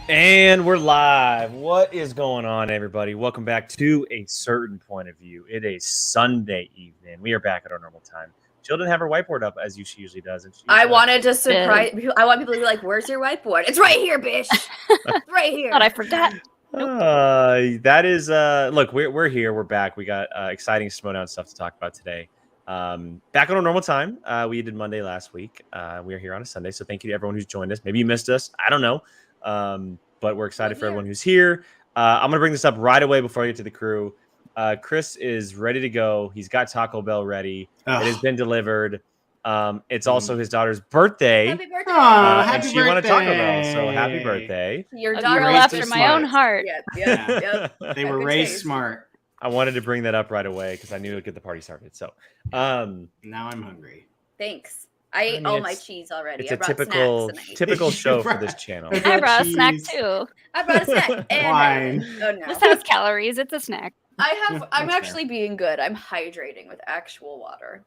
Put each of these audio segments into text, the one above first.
And we're live. What is going on, everybody? Welcome back to A Certain Point of View. It is Sunday evening. We are back at our normal time. Jill didn't have her whiteboard up as she usually does. And I wanted to surprise people. I want people to be like, where's your whiteboard? It's right here, bitch. It's right here. Thought I forgot. That is, look, we're here. We're back. We got exciting Schmoedown stuff to talk about today. Back on our normal time. We did Monday last week. We are here on a Sunday. So thank you to everyone who's joined us. Maybe you missed us. I don't know. But we're excited for everyone who's here. I'm going to bring this up right away before I get to the crew. Chris is ready to go. He's got Taco Bell ready. It has been delivered. It's also his daughter's birthday. Happy birthday. And she wanted Taco Bell, so happy birthday. Your A daughter girl after my own heart. Yep. They were raised smart. I wanted to bring that up right away because I knew it would get the party started. So now I'm hungry. Thanks. I ate all my cheese already. It's a typical show for this channel. I brought a snack too. I brought a snack. Wine. Oh no. This has calories. It's a snack. I'm actually being good. I'm hydrating with actual water.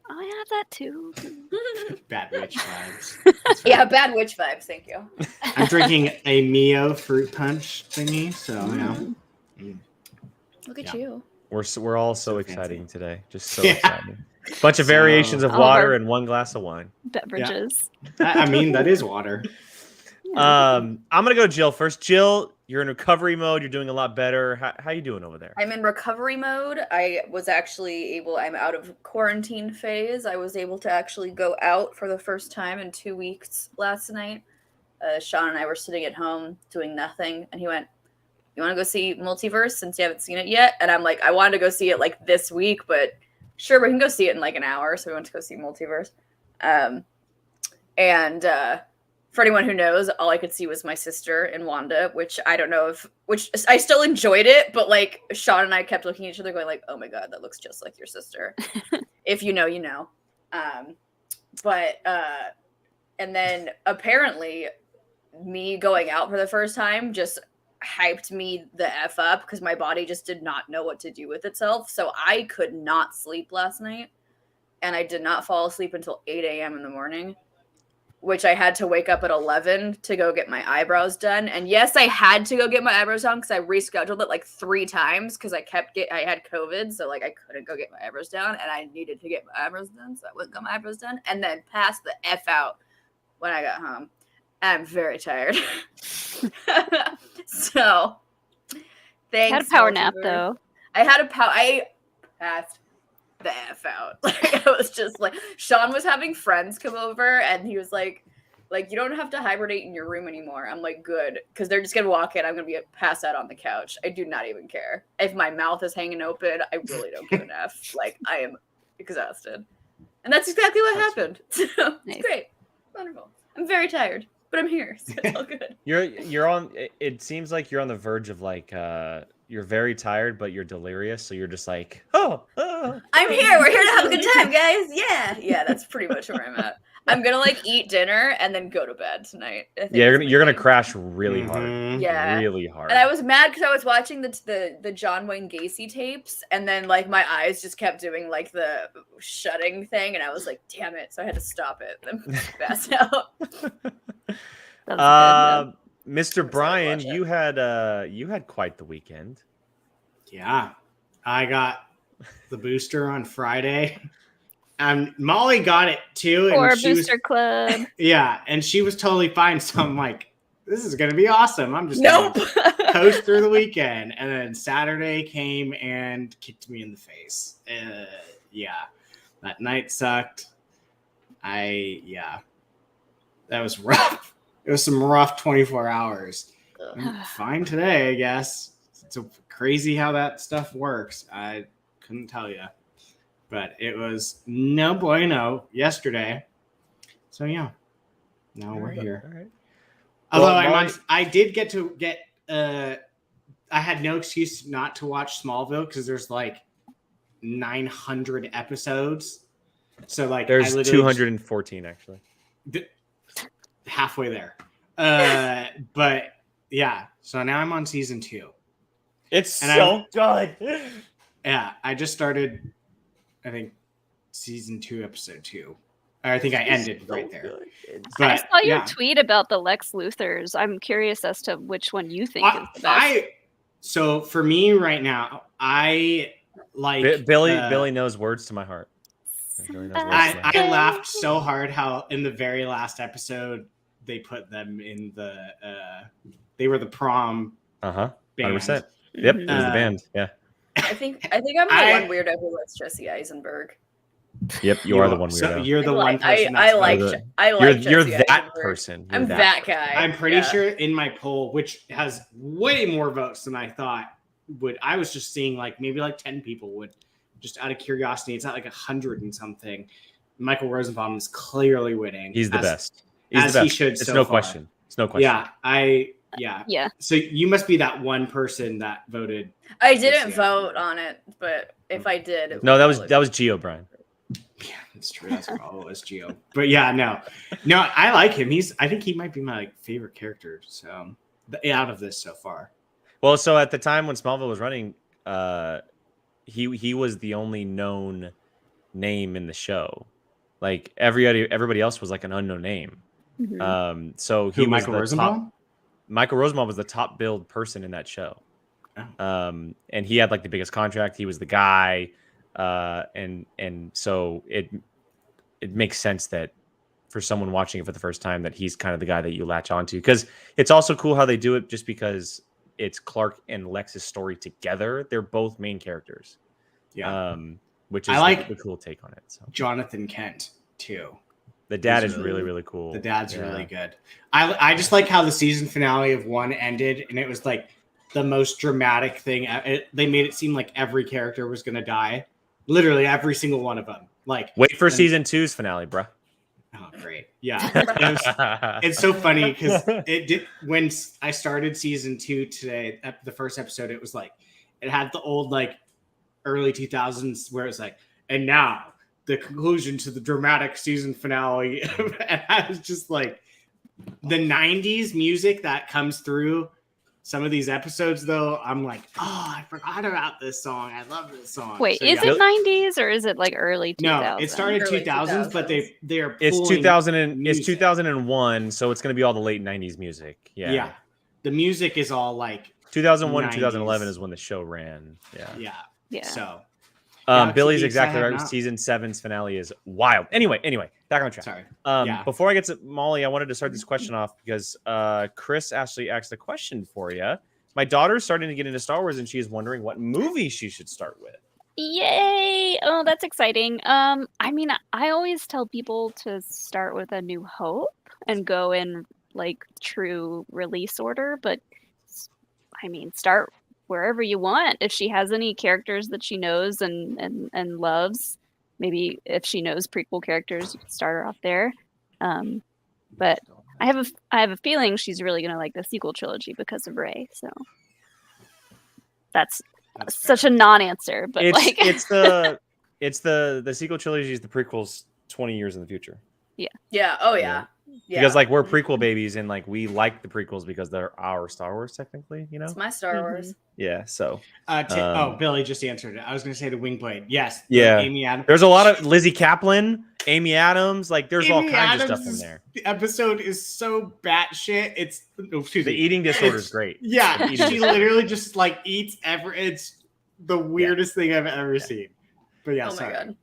Oh, I have that too. Bad witch vibes. Yeah, bad witch vibes. Thank you. I'm drinking a Mio fruit punch thingy, so Look at you. We're all so exciting today. Just so Yeah. exciting. Bunch of variations of All of water our- and one glass of wine. Beverages. I mean, that is water. I'm gonna go Jill first. Jill, you're in recovery mode. You're doing a lot better. How you doing over there? I'm in recovery mode. I was actually I'm out of quarantine phase. I was able to actually go out for the first time in 2 weeks last night. Sean and I were sitting at home doing nothing, and he went, "You want to go see Multiverse since you haven't seen it yet?" And I'm like, "I wanted to go see it like this week, but sure, we can go see it in like an hour." So we went to go see Multiverse. For anyone who knows, all I could see was my sister and Wanda, which I don't know which I still enjoyed it, but like Sean and I kept looking at each other going like, "Oh my God, that looks just like your sister." If you know, you know. And then apparently me going out for the first time just hyped me the F up because my body just did not know what to do with itself. So I could not sleep last night, and I did not fall asleep until 8 a.m. in the morning, which I had to wake up at 11 to go get my eyebrows done. And yes, I had to go get my eyebrows done because I rescheduled it like 3 times because I had COVID, so like I couldn't go get my eyebrows done, and I needed to get my eyebrows done, so I wouldn't get my eyebrows done, and then passed the F out when I got home. I'm very tired. So, thanks. I had a power nap though. I passed the F out. Like I was just like, Sean was having friends come over, and he was like you don't have to hibernate in your room anymore. I'm like, good, because they're just gonna walk in. I'm gonna be passed out on the couch. I do not even care if my mouth is hanging open. I really don't give an F. Like I am exhausted, and that's exactly what happened. So Nice. It's great, wonderful. I'm very tired, but I'm here, so it's all good. You're on. It seems like you're on the verge of like you're very tired, but you're delirious. So you're just like, oh. I'm here. We're here to have a good time, guys. Yeah. That's pretty much where I'm at. I'm gonna like eat dinner and then go to bed tonight. Yeah, you're gonna crash really hard. Mhm. Yeah. Really hard. And I was mad because I was watching the John Wayne Gacy tapes, and then like my eyes just kept doing like the shutting thing, and I was like, damn it! So I had to stop it and pass out. That was Mr. Brian, watch it. you had quite the weekend. Yeah. I got the booster on Friday. Molly got it too. good. And Or she booster club. Yeah, and she was totally fine. So I'm like, this is going to be awesome. I'm just Nope. gonna coast through the weekend. And then Saturday came and kicked me in the face. Yeah, that night sucked. That was rough. It was some rough 24 hours. I'm fine today, I guess. It's crazy how that stuff works. I couldn't tell you. But it was no bueno yesterday. So yeah, now we're here. All right. Although I did get I had no excuse not to watch Smallville because there's like 900 episodes. So like There's 214 actually. Halfway there. But yeah, so now I'm on season 2. It's so good. Yeah, I just started, I think, season 2, episode 2. I think I ended right there. But I saw your yeah. tweet about the Lex Luthors. I'm curious as to which one you think is the best. So for me right now, I like Billy knows words to my heart. I laughed so hard how in the very last episode they put them in the they were the prom band. 100%. Yep, it was the band. Yeah. I think I'm the one weirdo who likes Jesse Eisenberg. Yep, you are the one weirdo. So you're the one person. I like you're Jesse that Eisenberg. person. I'm that guy. I'm pretty sure in my poll, which has way more votes than I thought would. I was just seeing like maybe like 10 people would. Just out of curiosity, it's not like 100 and something. Michael Rosenbaum is clearly winning. He's the best. He should. It's no question. It's no question. Yeah. So you must be that one person that voted. I didn't vote on it, but if I did, no, that was Gio, Brian. Yeah, that's true. That's always Gio. But yeah, no, I like him. I think he might be my favorite character. So out of this so far. Well, so at the time when Smallville was running, he was the only known name in the show. Like everybody else was like an unknown name. Mm-hmm. So he was Michael Rosenbaum? Michael Rosenbaum was the top billed person in that show. And he had like the biggest contract. He was the guy. And so it makes sense that for someone watching it for the first time that he's kind of the guy that you latch onto, because it's also cool how they do it just because it's Clark and Lex's story together. They're both main characters. Yeah. Which is I like the cool take on it. So Jonathan Kent too. The dad is really, really cool. The dad's really good. I just like how the season finale of 1 ended, and it was like the most dramatic thing. They made it seem like every character was going to die. Literally every single one of them. Like, wait for season 2's finale, bro. Oh, great. Yeah. It's so funny because it did when I started season 2 today, the first episode, it was like, it had the old like early 2000s where it's like, and now the conclusion to the dramatic season finale. And I was just like, the 90s music that comes through some of these episodes, though, I'm like, oh, I forgot about this song. I love this song. Wait, is it 90s or is it like early 2000s? No, it started 2000s, but they're it's 2001, so it's going to be all the late 90s music. Yeah. The music is all like 2001 and 2011 is when the show ran. Yeah. So Billy's exactly right. Season 7's finale is wild. Anyway, back on track. Sorry. Before I get to Molly, I wanted to start this question off because Chris actually asked a question for you. My daughter's starting to get into Star Wars, and she is wondering what movie she should start with. Yay! Oh, that's exciting. I mean, I always tell people to start with A New Hope and go in like true release order, but I mean, start wherever you want. If she has any characters that she knows and loves, maybe if she knows prequel characters, you can start her off there. But I have a feeling she's really gonna like the sequel trilogy because of Rey. So that's such a non-answer. But it's the sequel trilogy is the prequels 20 years in the future. Yeah. Oh yeah. Yeah. Because like we're prequel babies and like we like the prequels because they're our Star Wars technically, you know. It's my Star Wars. Yeah. So. Billy just answered it. I was going to say the Wingblade. Yes. Yeah. Amy Adams. There's a lot of Lizzie Kaplan, Amy Adams. Like there's all kinds of stuff in there. The episode is so batshit. It's the eating disorder is great. Yeah. She literally just like eats It's the weirdest thing I've ever seen. But yeah. My God.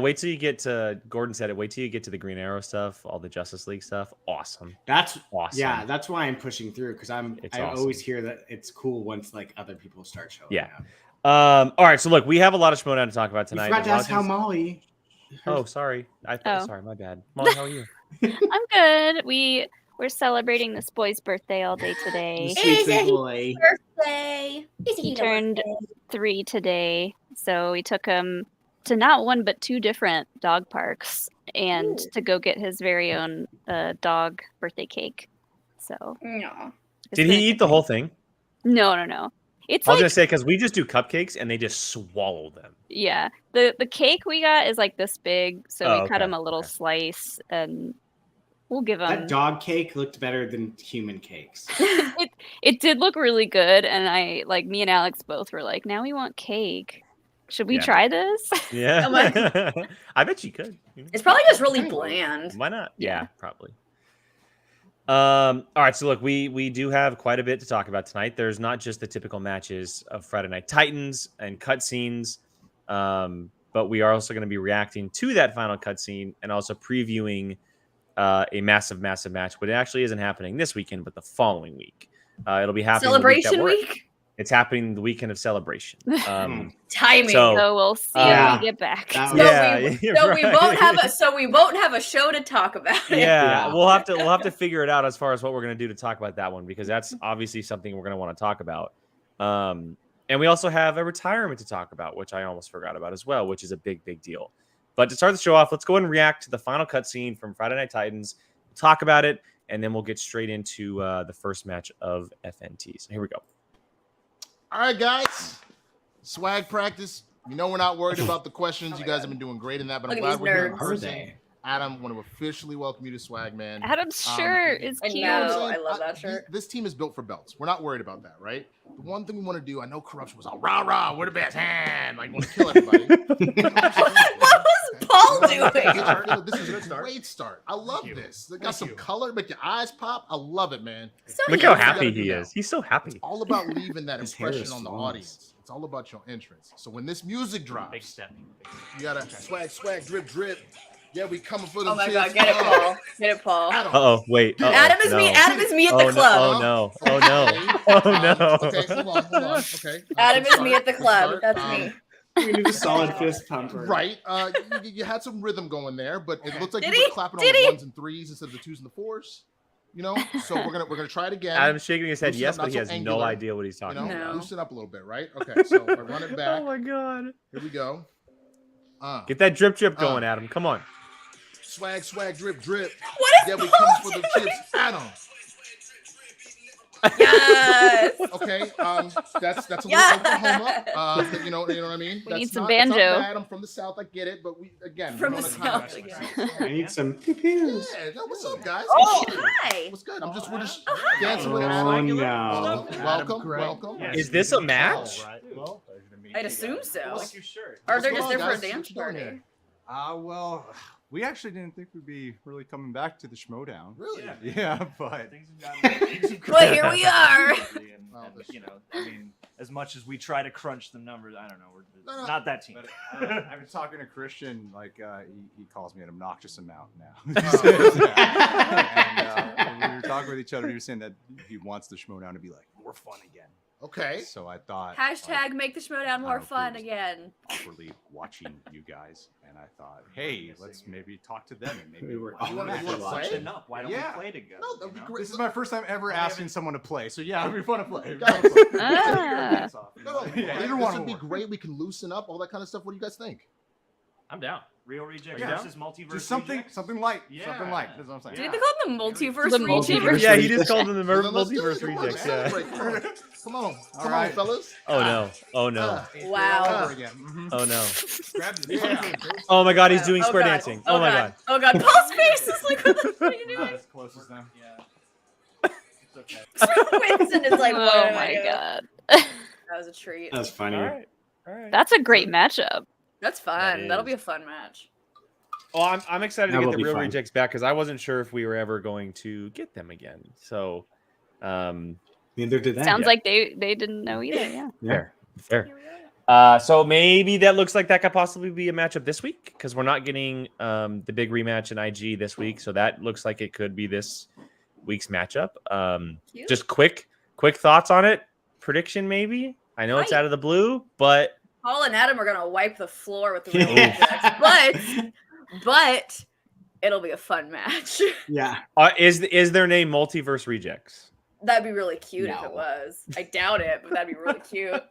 Wait till you get to Gordon said it. Wait till you get to the Green Arrow stuff, all the Justice League stuff. Awesome. That's awesome. Yeah, that's why I'm pushing through because I always hear that it's cool once like other people start showing up. All right. So look, we have a lot of Schmoedown to talk about tonight. You forgot to ask how Molly. Oh, sorry. Sorry, my bad. Molly, how are you? I'm good. We're celebrating this boy's birthday all day today. Sweet boy. Birthday. He turned 3 today, so we took him to not one but 2 different dog parks and to go get his very own dog birthday cake. So did he eat the whole thing? No. It's I was gonna say because we just do cupcakes and they just swallow them. Yeah, the cake we got is like this big, so we cut him a little slice and we'll give him. That dog cake looked better than human cakes. It did look really good, and me and Alex both were like, now we want cake. Should we Yeah. try this? Yeah. Come on. I bet you could. It's probably just really bland. Why not? Yeah. Yeah, probably. All right, so look, we do have quite a bit to talk about tonight. There's not just the typical matches of Friday Night Titans and cutscenes, but we are also going to be reacting to that final cutscene and also previewing a massive match. But it actually isn't happening this weekend, but the following week. It'll be happening. Celebration week? It's happening the weekend of Celebration. Timing. So- We'll see Yeah. when we get back. That So, was- Yeah, we, you're so we right. won't have a show to talk about it. Yeah, Yeah. we'll have to figure it out as far as what we're going to do to talk about that one, because that's obviously something we're going to want to talk about. And we also have a retirement to talk about, which I almost forgot about as well, which is a big deal. But to start the show off, let's go ahead and react to the final cutscene from Friday Night Titans. We'll talk about it, and then we'll get straight into the first match of FNT. So here we go. All right, guys. Swag practice. You know we're not worried about the questions. Oh You my guys God. have been doing great in that, but Look I'm at glad these we're here in nerds. Are person. they? Adam, want to officially welcome you to Swag, man. Adam's shirt is I cute. know. I love that shirt. This team is built for belts. We're not worried about that, right? The one thing we want to do, I know corruption was all rah, we're the best hand. Like, want to kill everybody. What was Paul doing? This is a great start. I love this. They got some color, make your eyes pop. I love it, man. So Look he- how you gotta happy do he now. is. He's so happy. All about leaving that His hair impression is on the flawless. audience. It's all about your entrance. So when this music drops, Big step. you gotta swag, drip. Yeah, we coming for them. Oh my chips. God, get it, Paul. Get it, Paul. Adam. Uh-oh, wait. Uh-oh, Adam is no. me. Adam is me at the Oh, club. no. Oh, no. Oh, no. Okay, hold on. Okay. Adam Good is me start, at the good club. start. That's me. We need a solid fist pumper. Right. You had some rhythm going there, but it looked like Did you he? were clapping on Did the he? ones and threes instead of the twos and the fours. You know, so we're gonna try it again. Adam's shaking his head Loosen yes, up, not but he so has no angular, idea what he's You talking know, about. No. loosen up a little bit, right? Okay, so if I run it back. Oh, my God. Here we go. Get that drip going, Adam. Come on. Swag, drip. What Yeah, is we Paul come for the doing? chips. Adam. Yes. Okay, that's a little Yes. Oklahoma. You know what I mean. We need That's some not banjo. bad. I'm from the South. I get it, but we again From we're the on a South contract. again. I need some pew-pews. Yeah, no, what's up, guys? Oh, What's good? hi. What's good? We're just Oh, hi. dancing with Oh, Adam. no. Welcome. Yes, Is this a you match? Right. Well, pleasure to meet I'd you assume guys. so. I like your shirt. Or What's they're going just there on, for a guys? dance What you doing party. here? Well, we actually didn't think we'd be really coming back to the Schmoedown. Really? Yeah. Yeah, but Things have gotten But here we are. And, you know, I mean, as much as we try to crunch the numbers, I don't know, we're No. not that team. but I've been talking to Christian. Like he calls me an obnoxious amount now. And when we were talking with each other, he was saying that he wants the Schmoedown to be like more fun again. Okay. So I thought Hashtag make the Schmoedown more know, fun please. again. awkwardly watching you guys, and I thought, hey, let's maybe talk to them and maybe We were watch You the wanna- match. you wanna play? Switching up. Why don't Yeah. we play together? No, that'd you be know? great. This is my first time ever asking someone to play, so yeah, it'd be fun to play. Guys, Ah. No, Yeah, this either one would will be work. great. We can loosen up all that kind of stuff. What do you guys think? I'm down. Real rejects Yeah. versus multiverse. Just something rejects? light, Yeah. something light. That's what I'm saying. Did they call them the multiverse? The rejects? multiverse. Yeah, he just called them the Well, then let's do multiverse it. Come on, rejects. Yeah. celebrate. Come on, All right. fellas. Oh, no. Oh, no. Wow. Over again. Mhm. Oh, no. Grab the Yeah. Oh, my God. He's doing Oh, square God. dancing. Oh, Oh, my God. Oh God, Paul's face is like, what the fuck are you Not doing? as close as them. Yeah. It's okay. Winston is like, what Oh am I my doing? God. That was a treat. That's funny. All right. All right. That's a great matchup. That's fun. That That'll is. be a fun match. Oh, I'm excited That to will get be the real fun. rejects back because I wasn't sure if we were ever going to get them again. So, Neither did that. Sounds like they didn't know either. Yeah. Yeah. fair. So maybe that looks like that could possibly be a matchup this week because we're not getting the big rematch in IG this week. So that looks like it could be this week's matchup. Cute. Just quick thoughts on it. Prediction maybe. I know it's Right. out of the blue, but Paul and Adam are gonna wipe the floor with the real rejects, but it'll be a fun match. Yeah. is their name Multiverse Rejects? That'd be really cute if No. it was. I doubt it, but that'd be really cute.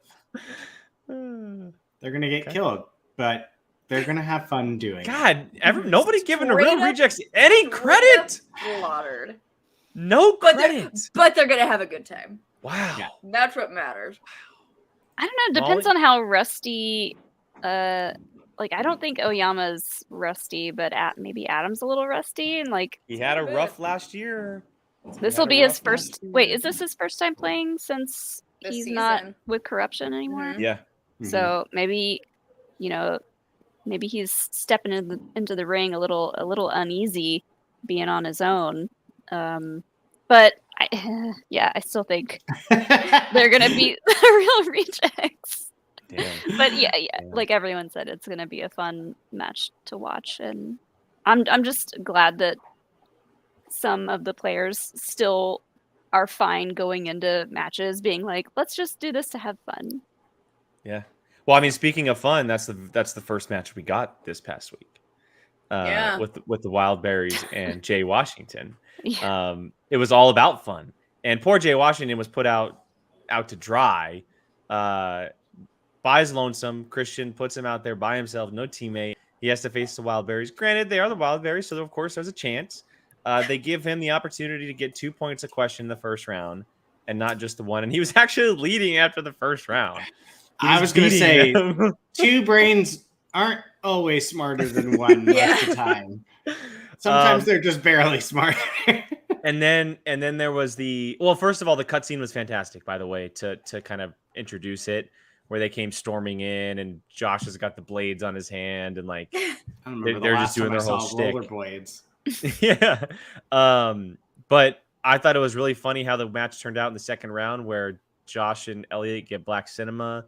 They're gonna get killed, but they're gonna have fun doing it. God, nobody giving the real Straight up- rejects any credit. Slaughtered. No But credit. they're gonna have a good time. Wow. Yeah. That's what matters. I don't know. It depends on how rusty. Like I don't think Oyama's rusty, but maybe Adam's a little rusty, and like He had a rough last year. this will be his first. Wait, is this his first time playing since This he's not season. with corruption anymore? Mhm. Yeah. So maybe maybe he's stepping into the ring a little uneasy being on his own. But I still think they're gonna be the real rejects. Damn. But yeah, like everyone said, it's gonna be a fun match to watch, and I'm just glad that some of the players still are fine going into matches, being like, let's just do this to have fun. Yeah. Well, I mean, speaking of fun, that's the first match we got this past week. With the Wildberries and Jay Washington. Yeah. It was all about fun. And poor Jay Washington was put out to dry. Buys lonesome. Christian puts him out there by himself, no teammate. He has to face the Wildberries. Granted, they are the Wildberries, so of course there's a chance. They give him the opportunity to get 2 points a question in the first round and not just the one. And he was actually leading after the first round. I was going to say, two brains aren't always smarter than one most of the time. Sometimes they're just barely smart. and then there was first of all, the cutscene was fantastic, by the way, to kind of introduce it, where they came storming in and Josh has got the blades on his hand and like they're just doing their whole shtick. Rollerblades. Yeah. But I thought it was really funny how the match turned out in the second round, where Josh and Elliot get Black Cinema,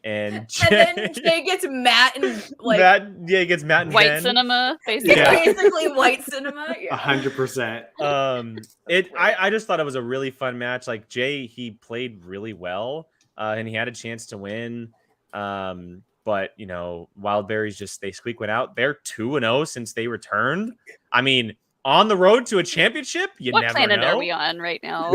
and then Jay gets Matt and like gets Matt and White Ben. Cinema, basically. Yeah. Basically White Cinema. 100%. I just thought it was a really fun match. Like Jay, he played really well, and he had a chance to win. But Wildberries they squeak one out. They're 2-0 since they returned. I mean, on the road to a championship, you what never planet know. are we on right now?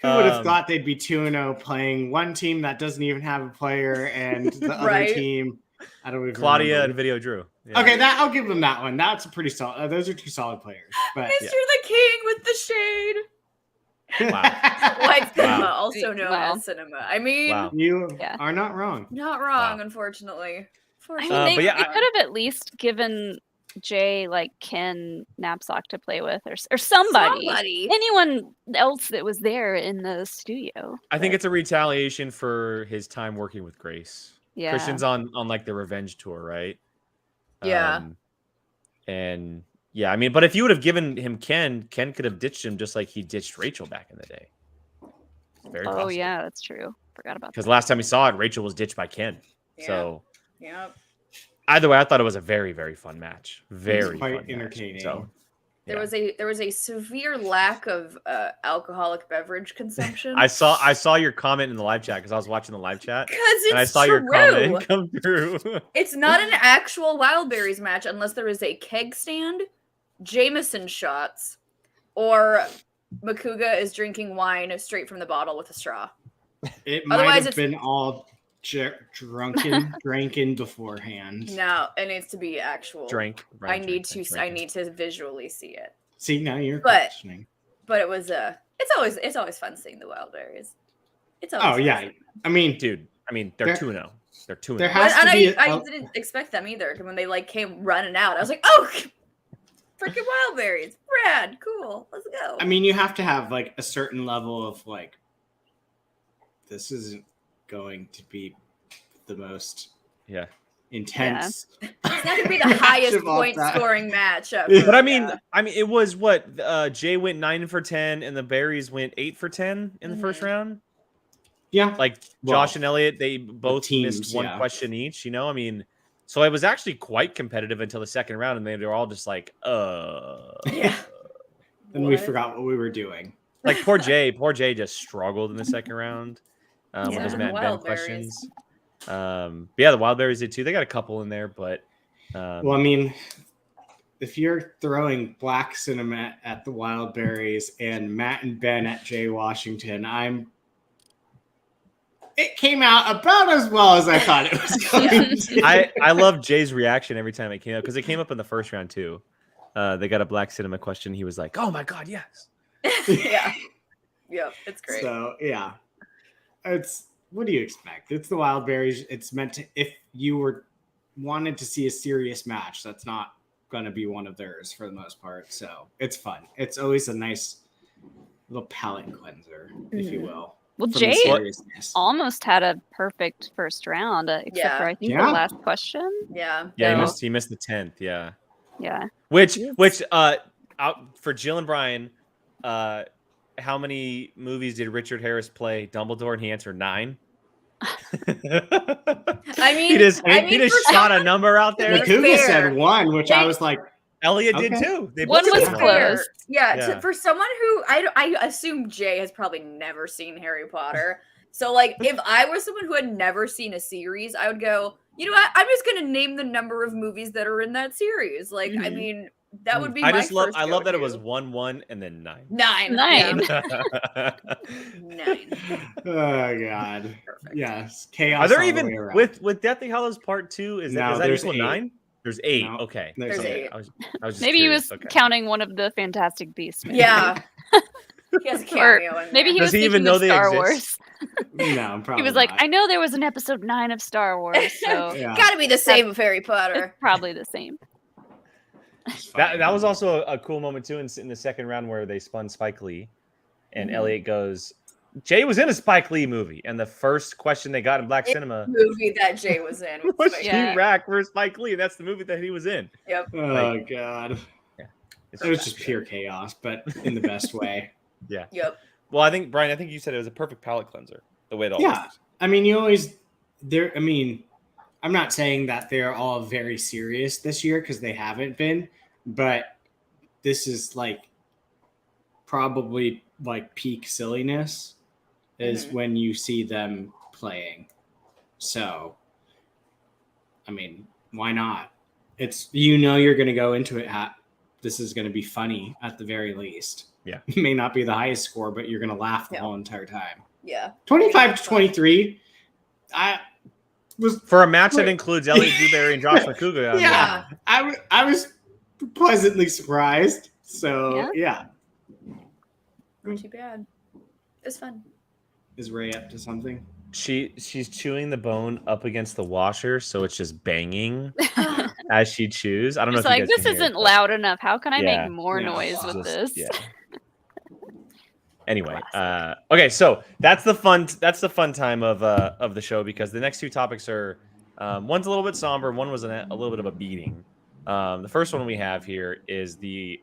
Who would have thought they'd be 2-0 playing one team that doesn't even have a player and the other team? I don't even Claudia remember. and Video Drew. Yeah. Okay, I'll give them that one. That's a pretty solid. Those are two solid players. But Mr. the King with the shade. Wow. White Cinema, Wow. also known as Cinema. I mean, Wow. You are not wrong. not wrong, unfortunately. I mean, they but could have at least given Jay like Ken Knapsack to play with, or somebody. Anyone else that was there in the studio. I think it's a retaliation for his time working with Grace. Yeah. Christian's on like the revenge tour, right? Yeah. And yeah, I mean, but if you would have given him Ken could have ditched him just like he ditched Rachel back in the day. Very possible. Yeah, that's true. Forgot about that. Because last time we saw it, Rachel was ditched by Ken. Yeah. So Yep. Either way, I thought it was a very, very fun match. Very quite fun entertaining. Match. So, There was a severe lack of alcoholic beverage consumption. I saw your comment in the live chat because I was watching the live chat. Because it's and I saw true. your comment come through. It's not an actual Wildberries match unless there is a keg stand, Jameson shots, or Makuga is drinking wine straight from the bottle with a straw. It might have been all drinking beforehand. No, it needs to be actual. I need to visually see it. See, now you're questioning. But it was it's always fun seeing the Wildberries. It's always yeah. I mean, dude. They're 2-0. They're 2-0. There has to be. I didn't expect them either. When they came running out, I was like, oh, freaking Wildberries, rad, cool, let's go. I mean, you have to have a certain level of this isn't going to be the most intense. Yeah. It's not gonna be the highest point scoring match ever. But I mean, it was what Jay went 9 for 10 and the Berries went 8 for 10 in the first round. Yeah, Josh and Elliot, they both missed one question each. I mean, so it was actually quite competitive until the second round, and they were all just like, yeah. And we forgot what we were doing. Poor Jay just struggled in the second round with those Matt and Ben questions. But yeah, the Wildberries did too. They got a couple in there, but well, I mean, if you're throwing Black Cinema at the Wildberries and Matt and Ben at Jay Washington, it came out about as well as I thought it was going to. I love Jay's reaction every time it came up because it came up in the first round too. They got a Black Cinema question. He was like, "Oh my god, yes!" Yeah, it's great. So yeah, what do you expect? It's the Wildberries. It's meant to. If you wanted to see a serious match, that's not going to be one of theirs for the most part. So it's fun. It's always a nice little palate cleanser, if you will. Well, from the Jay seriousness. almost had a perfect first round, except Yeah. for I think Yeah. the last question. Yeah. Yeah, So- he missed the 10th. Yeah. Yeah. Which Yes. out for Jill and Brian, how many movies did Richard Harris play Dumbledore? And he answered 9. I mean, he just for shot a number out there. be Google fair, said 1, which I they- was like, Elliot did Okay. too. They One both was said close. fair. Yeah, Yeah. for someone who I assume Jay has probably never seen Harry Potter. So like if I was someone who had never seen a series, I would go, you know what? I'm just gonna name the number of movies that are in that series. Like, I Mhm. mean, that would be I my just love. first I love that it go-to. was 1, 1, and then 9. 9. 9. Yeah. 9. oh god, Perfect. yes, chaos. Are there all the even way around. with Deathly Hallows Part 2? Does No, that there's equal 8. 9? There's 8. No, Okay. there's There's 8. I was just Maybe he curious. was Okay. counting one of the Fantastic Beasts. Maybe. Yeah. He has a Or cameo in maybe there. he Does was he thinking even know of they Star exist? Wars. No, probably He was like, not. I know there was an episode 9 of Star Wars, so Yeah, Gotta be the same of Harry Potter. it's probably the same. it's fine. That was also a cool moment too in the second round where they spun Spike Lee, and Mhm. Elliot goes, "Jay was in a Spike Lee movie," and the first question they got in Black Cinema Movie that Jay was in. was Yeah. She-Ra for Spike Lee. That's the movie that he was in. Yep. Oh god, It's it was just pure chaos, but in the best way. Yeah. Yep. Well, I think Brian, you said it was a perfect palate cleanser. The way it all Yeah. was. I mean, you always there. I mean, I'm not saying that they're all very serious this year because they haven't been, but this is like probably like peak silliness is Mhm. when you see them playing. So, I mean, why not? It's you're going to go into it. This is going to be funny at the very least. Yeah. It may not be the highest score, but you're going to laugh the Yeah. whole entire time. Yeah. 25 to 23. I was For a match that includes Elliot Dewberry and Josh McCouga. Yeah. I was pleasantly surprised. So yeah. Not too bad. It's fun. Is Ray up to something? She's chewing the bone up against the washer, so it's just banging as she chews. I don't know. It's if you like guys this can hear isn't it, but- loud enough. How can I Yeah. make more Yeah. noise It's with just- this? yeah. Anyway, okay, so that's the fun time of the show because the next two topics are one's a little bit somber, one was a little bit of a beating. The first one we have here is the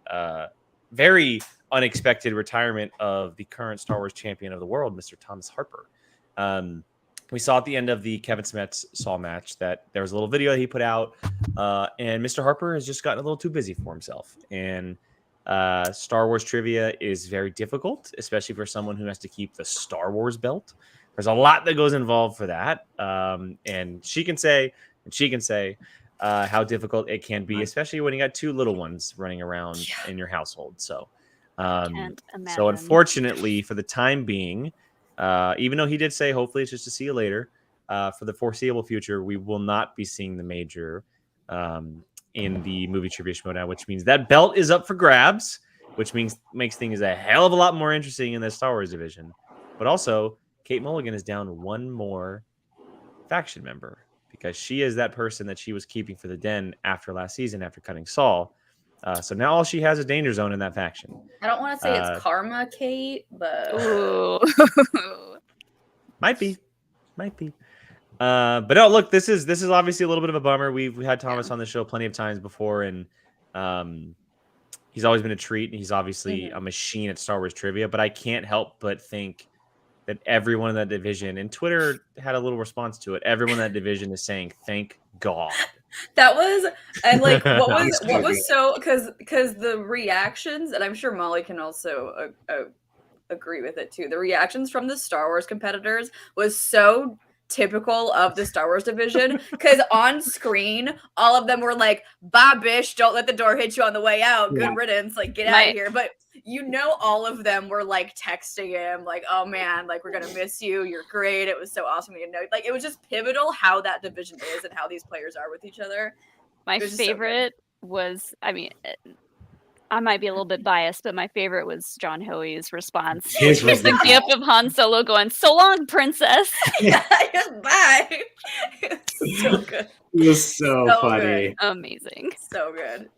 very unexpected retirement of the current Star Wars champion of the world, Mr. Thomas Harper. We saw at the end of the Kevin Smets Saul match that there was a little video that he put out, and Mr. Harper has just gotten a little too busy for himself. And Star Wars trivia is very difficult, especially for someone who has to keep the Star Wars belt. There's a lot that goes involved for that. And she can say how difficult it can be, especially when you got two little ones running around in your household. So, Can't imagine. so unfortunately, for the time being, even though he did say hopefully it's just to see you later, for the foreseeable future, we will not be seeing the major in the movie trivia Schmoedown, which means that belt is up for grabs, which makes things a hell of a lot more interesting in the Star Wars division. But also, Kate Mulligan is down one more faction member because she is that person that she was keeping for the Den after last season after cutting Saul. So now all she has is Danger Zone in that faction. I don't want to say it's Karma Kate, but Ooh. Might be. But no, look, this is obviously a little bit of a bummer. We've had Thomas on the show plenty of times before, and he's always been a treat. And he's obviously a machine at Star Wars trivia. But I can't help but think that everyone in that division, and Twitter had a little response to it. Everyone in that division is saying, "Thank God." that was and like what was Nice what was so because the reactions, and I'm sure Molly can also agree with it too. The reactions from the Star Wars competitors was so typical of the Star Wars division because on screen all of them were like, "Bye, bish, don't let the door hit you on the way out. Good riddance, like get out of here." But all of them were like texting him like, "Oh man, like we're gonna miss you. You're great. It was so awesome." Like it was just pivotal how that division is and how these players are with each other. My was just so favorite was, I mean, I might be a little bit biased, but my favorite was John Hoey's response. His Which was the gif of Han Solo going, "So long, princess." Yeah, bye. It's so good. It was so funny. good. Amazing. So good.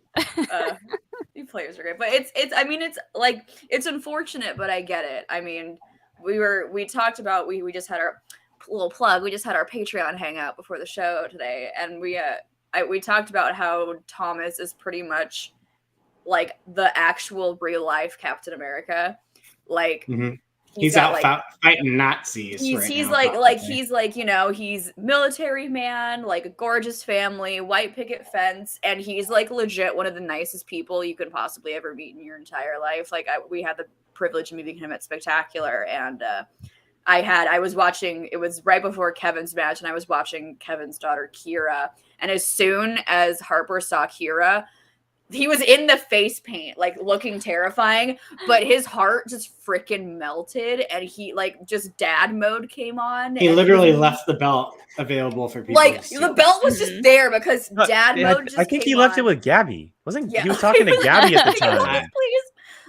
These players are great, but it's I mean it's like it's unfortunate, but I get it. I mean, we talked about we just had our little plug. We just had our Patreon hangout before the show today, and we talked about how Thomas is pretty much like the actual real life Captain America. Like he's out fighting Nazis. He's now, he's like, you know, he's military man, like a gorgeous family, white picket fence, and he's like legit one of the nicest people you could possibly ever meet in your entire life. Like we had the privilege of meeting him at Spectacular, and I was watching, it was right before Kevin's match, and I was watching Kevin's daughter Kira, and as soon as Harper saw Kira, he was in the face paint, like looking terrifying, but his heart just freaking melted, and he like just dad mode came on. He literally left the belt available for people. Like the belt was just there because dad mode just I think came he left on. it with Gabby. He was talking to Gabby at the time. Please.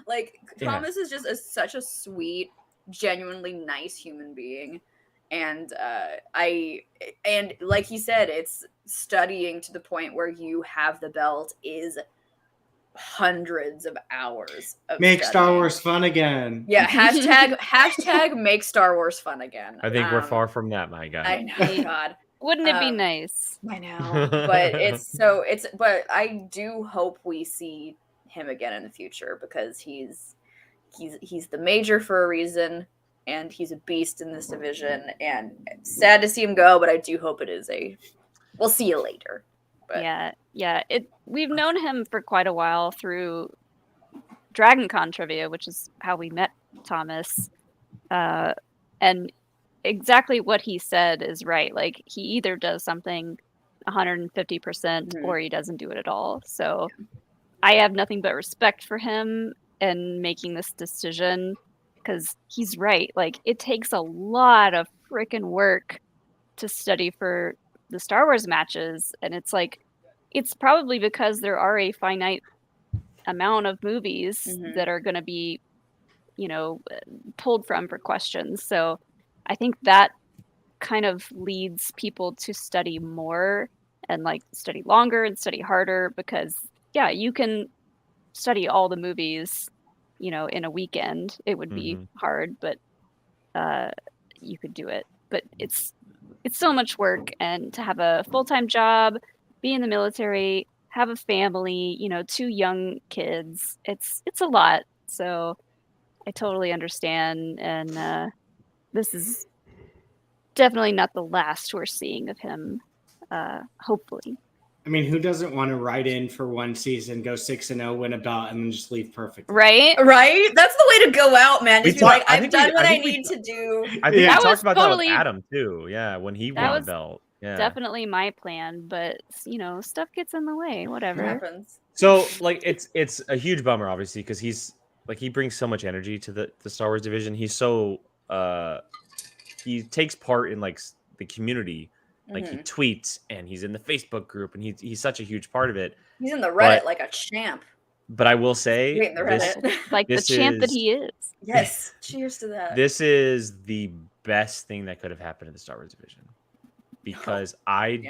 Like Yeah. Thomas is just such a sweet, genuinely nice human being. And and like he said, it's studying to the point where you have the belt is hundreds of hours of make studying. Star Wars fun again. Yeah, hashtag make Star Wars fun again. I think we're far from that, my guy. I know, God. Wouldn't it be nice? I know, but but I do hope we see him again in the future, because he's the major for a reason, and he's a beast in this division, and sad to see him go, but I do hope it is we'll see you later. But Yeah. We've known him for quite a while through Dragon Con trivia, which is how we met Thomas. And exactly what he said is right. Like, he either does something 150% or he doesn't do it at all. So I have nothing but respect for him and making this decision, because he's right. Like, it takes a lot of freaking work to study for the Star Wars matches, and it's like, it's probably because there are a finite amount of movies that are going to be, you know, pulled from for questions. So I think that kind of leads people to study more and like study longer and study harder, because you can study all the movies, you know, in a weekend. It would be hard, but you could do it. But it's so much work, and to have a full-time job, be in the military, have a family, you know, 2 young kids, it's a lot. So I totally understand, and this is definitely not the last we're seeing of him, hopefully. I mean, who doesn't want to write in for one season, go 6-0, win a belt, and then just leave perfect? Right? That's the way to go out, man. Just be like, I've done what I need to do. I think we That talked was about totally- that with Adam too. Yeah, when he won the belt. Yeah. Definitely my plan, but you know, stuff gets in the way. Whatever happens. So like, it's a huge bummer, obviously, because he's like, he brings so much energy to the Star Wars division. He's so he takes part in like the community. Like he tweets, and he's in the Facebook group, and he's such a huge part of it. He's in the Reddit like a champ. But I will say, Great in the Reddit. like the champ that he is. Yes, cheers to that. This is the best thing that could have happened in the Star Wars division, because I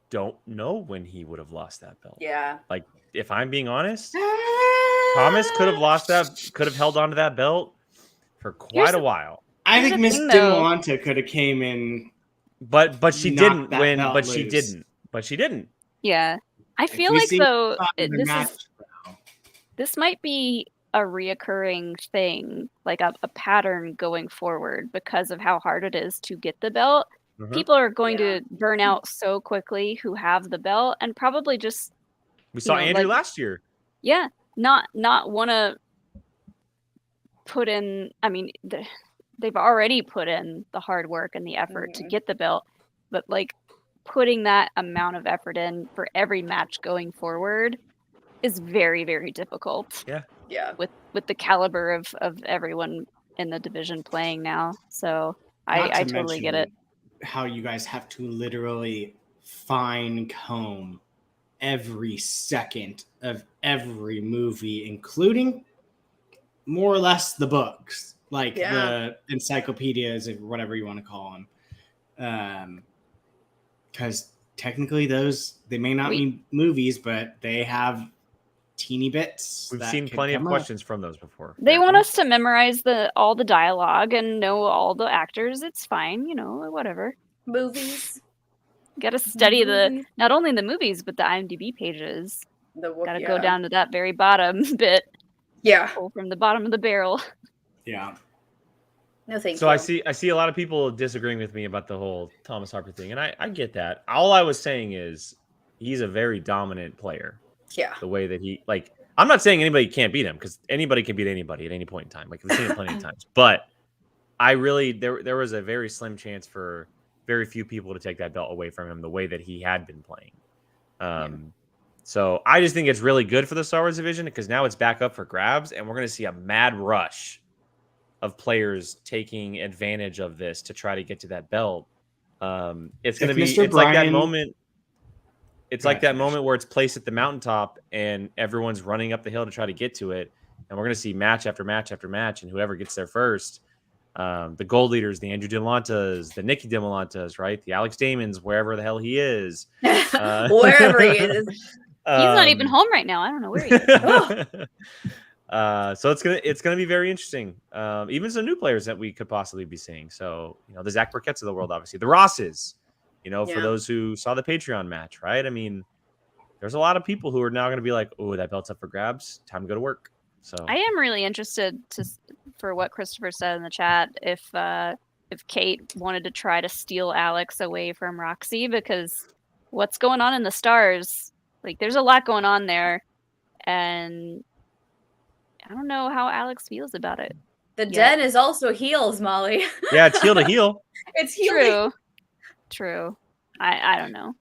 don't know when he would have lost that belt. Yeah. Like, if I'm being honest, Thomas could have held on to that belt for quite a while. I think Miss Dimolanta could have came in. But she didn't win. But loose. she didn't. Yeah, I feel like though this might be a reoccurring thing, like a pattern going forward, because of how hard it is to get the belt. People are going to burn out so quickly who have the belt, and probably just we saw Andrew last year. Yeah, not want to put in. I mean, they've already put in the hard work and the effort to get the belt, but like putting that amount of effort in for every match going forward is very, very difficult. Yeah. With the caliber of everyone in the division playing now. So I totally get it. How you guys have to literally fine comb every second of every movie, including more or less the books. Like the encyclopedias, or whatever you want to call them. Because technically they may not be movies, but they have teeny bits. We've that seen could plenty of come up. questions from those before. They Yeah. want us to memorize all the dialogue and know all the actors. It's fine, whatever. Movies. Got to study Movies. not only the movies but the IMDb pages. The Got to go down to that very bottom bit. Yeah. Pull from the bottom of the barrel. Yeah. No, thank So you. I see a lot of people disagreeing with me about the whole Thomas Harper thing, and I get that. All I was saying is he's a very dominant player. Yeah. The way that he I'm not saying anybody can't beat him because anybody can beat anybody at any point in time. Like we've seen it plenty of times. But I really there was a very slim chance for very few people to take that belt away from him the way that he had been playing. So I just think it's really good for the Star Wars division because now it's back up for grabs, and we're going to see a mad rush of players taking advantage of this to try to get to that belt. It's going to be like that moment. It's like that moment where it's placed at the mountaintop and everyone's running up the hill to try to get to it. And we're going to see match after match after match. And whoever gets there first, the gold leaders, the Andrew DeMolantas, the Nikki DeMolantas, right? The Alex Damons, wherever the hell he is. Wherever he is. He's not even home right now. I don't know where he is. So it's gonna be very interesting. Even some new players that we could possibly be seeing. So the Zach Burkett's of the world, obviously the Rosses. For those who saw the Patreon match, right? I mean, there's a lot of people who are now going to be like, "Oh, that belt's up for grabs. Time to go to work." So I am really interested for what Christopher said in the chat. If Kate wanted to try to steal Alex away from Roxy, because what's going on in the stars? Like, there's a lot going on there, and I don't know how Alex feels about it. The den is also heels, Molly. Yeah, it's heel to heel. It's heel. True. I don't know.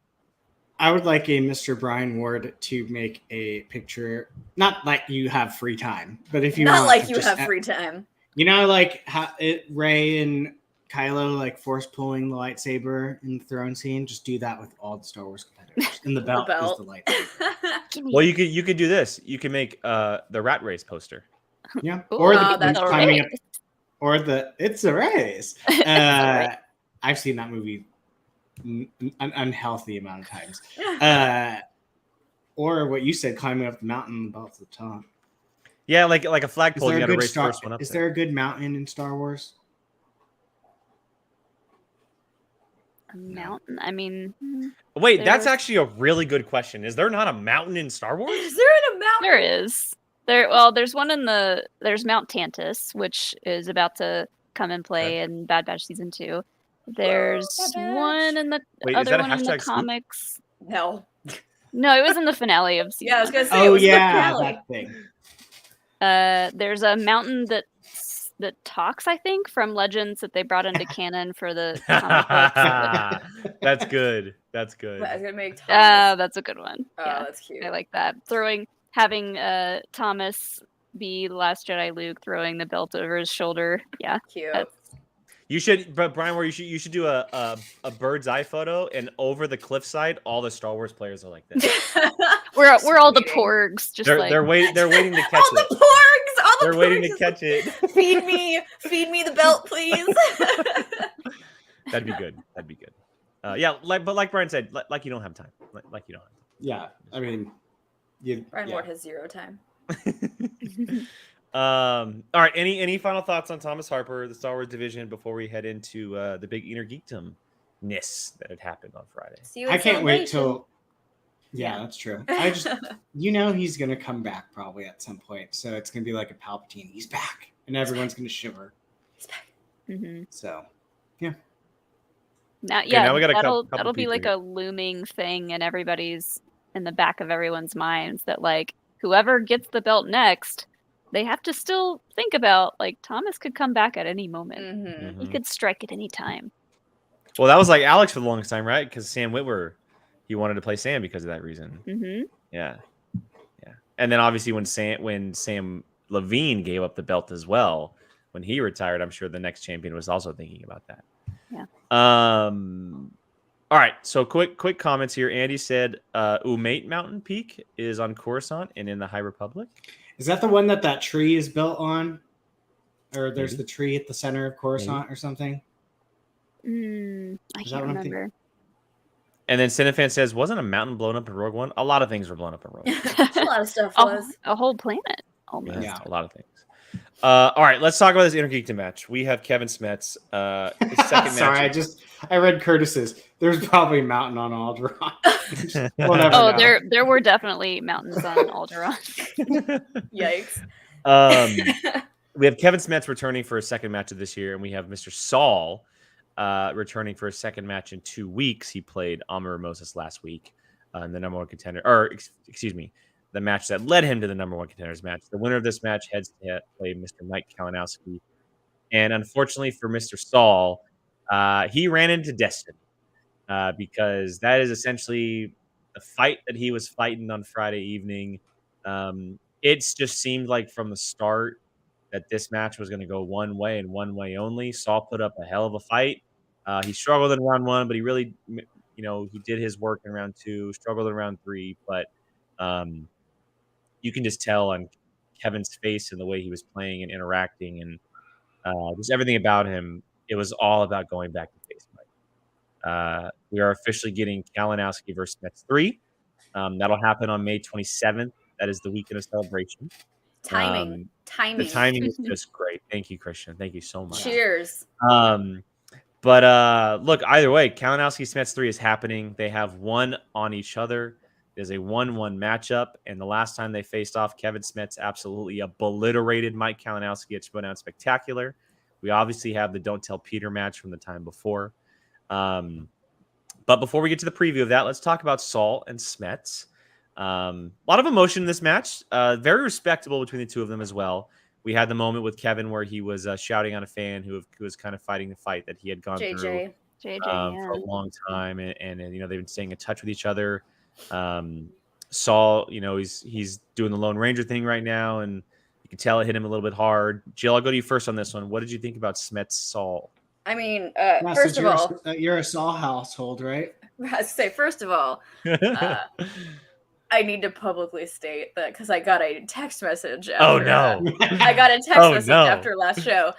I would like a Mr. Brian Ward to make a picture. Not like you have free time, but if you not want, like you have free time. Like how Rey and Kylo like force pulling the lightsaber in the throne scene. Just do that with all the Star Wars competitors. And the belt is the lightsaber. Well, you could do this. You can make the Rat Race poster. Yeah, Ooh, or the that's climbing right. up, or the It's a Race. I've seen that movie an unhealthy amount of times. Or what you said, climbing up the mountain, the belt's at the top. Yeah, like a flagpole. You got to race first one up. Is there a good mountain in Star Wars? A mountain? I mean, wait, that's actually a really good question. Is there not a mountain in Star Wars? Is there a mountain? There is. There's one there's Mount Tantus, which is about to come and play in Bad Batch Season 2. There's one in the other one in the comics. No, it was in the finale of season. Yeah, I was gonna say. That thing. There's a mountain that talks, I think, from Legends that they brought into canon for the comic books. That's good. That's good. I was gonna make. That's a good one. Oh, yeah, that's cute. I like that. Having Thomas be Last Jedi Luke throwing the belt over his shoulder. Yeah, cute. You should, but Brian, you should do a bird's eye photo, and over the cliffside, all the Star Wars players are like this. we're all the porgs, just they're waiting to catch all it. The porgs, they're waiting to catch it. Feed me the belt, please. That'd be good. Yeah, like Brian said, like you don't have time. Like you don't have time. Yeah, I mean, Brian Ward has zero time. All right. Any final thoughts on Thomas Harper, the Star Wars division, before we head into the big inner geekdom-ness that had happened on Friday? I can't wait till. Yeah, that's true. I just, he's gonna come back probably at some point, so it's gonna be like a Palpatine. He's back, and everyone's gonna shiver. He's back. Mm-hmm. So, yeah. Now we got that'll be like a looming thing in the back of everyone's minds that like whoever gets the belt next. They have to still think about, like, Thomas could come back at any moment. Mm-hmm. He could strike at any time. Well, that was like Alex for the longest time, right? Because Sam Witwer, he wanted to play Sam because of that reason. Mm-hmm. Yeah. And then obviously when Sam Levine gave up the belt as well, when he retired, I'm sure the next champion was also thinking about that. Yeah. All right. So quick comments here. Andy said Umate Mountain Peak is on Coruscant and in the High Republic. Is that the one that tree is built on? Or there's the tree at the center of Coruscant or something? I can't remember. And then Cinefan says, wasn't a mountain blown up in Rogue One? A lot of things were blown up in Rogue One. A lot of stuff A, was. a whole planet almost. Yeah, a lot of things. All right, let's talk about this Intergeekdom match. We have Kevin Smets. His second Sorry, match. I read Curtis's. There's probably a mountain on Alderaan. We'll never Oh, know. there were definitely mountains on Alderaan. Yikes. We have Kevin Smets returning for his second match of this year, and we have Mr. Saul returning for his second match in 2 weeks. He played Amar Moses last week in the number one contender, or excuse me, the match that led him to the number one contenders match. The winner of this match heads to play Mr. Mike Kalinowski. And unfortunately for Mr. Saul, he ran into destiny because that is essentially the fight that he was fighting on Friday evening. It's just seemed like from the start that this match was going to go one way and one way only. Saul put up a hell of a fight. He struggled in round 1, but he really, he did his work in round 2, struggled in round 3, but you can just tell on Kevin's face and the way he was playing and interacting and just everything about him. It was all about going back to face fight. We are officially getting Kalinowski versus Smets 3. That'll happen on May 27th. That is the weekend of celebration. Timing. The timing is just great. Thank you, Christian. Thank you so much. Cheers. But look, either way, Kalinowski Smets 3 is happening. They have one on each other. There's a 1-1 matchup, and the last time they faced off, Kevin Smets absolutely obliterated Mike Kalinowski at Schmoedown Spectacular. We obviously have the Don't Tell Peter match from the time before. But before we get to the preview of that, let's talk about Saul and Smets. A lot of emotion in this match. Very respectable between the two of them as well. We had the moment with Kevin where he was shouting on a fan who was kind of fighting the fight that he had gone through for a long time, and they've been staying in touch with each other. Saul, he's doing the Lone Ranger thing right now, and you can tell it hit him a little bit hard. Jill, I'll go to you first on this one. What did you think about Smets Saul? I mean, Yeah, first of all, you're a Saul household, right? I have to say, first of all, I need to publicly state that because I got a text message. Oh no! I got a text message after last show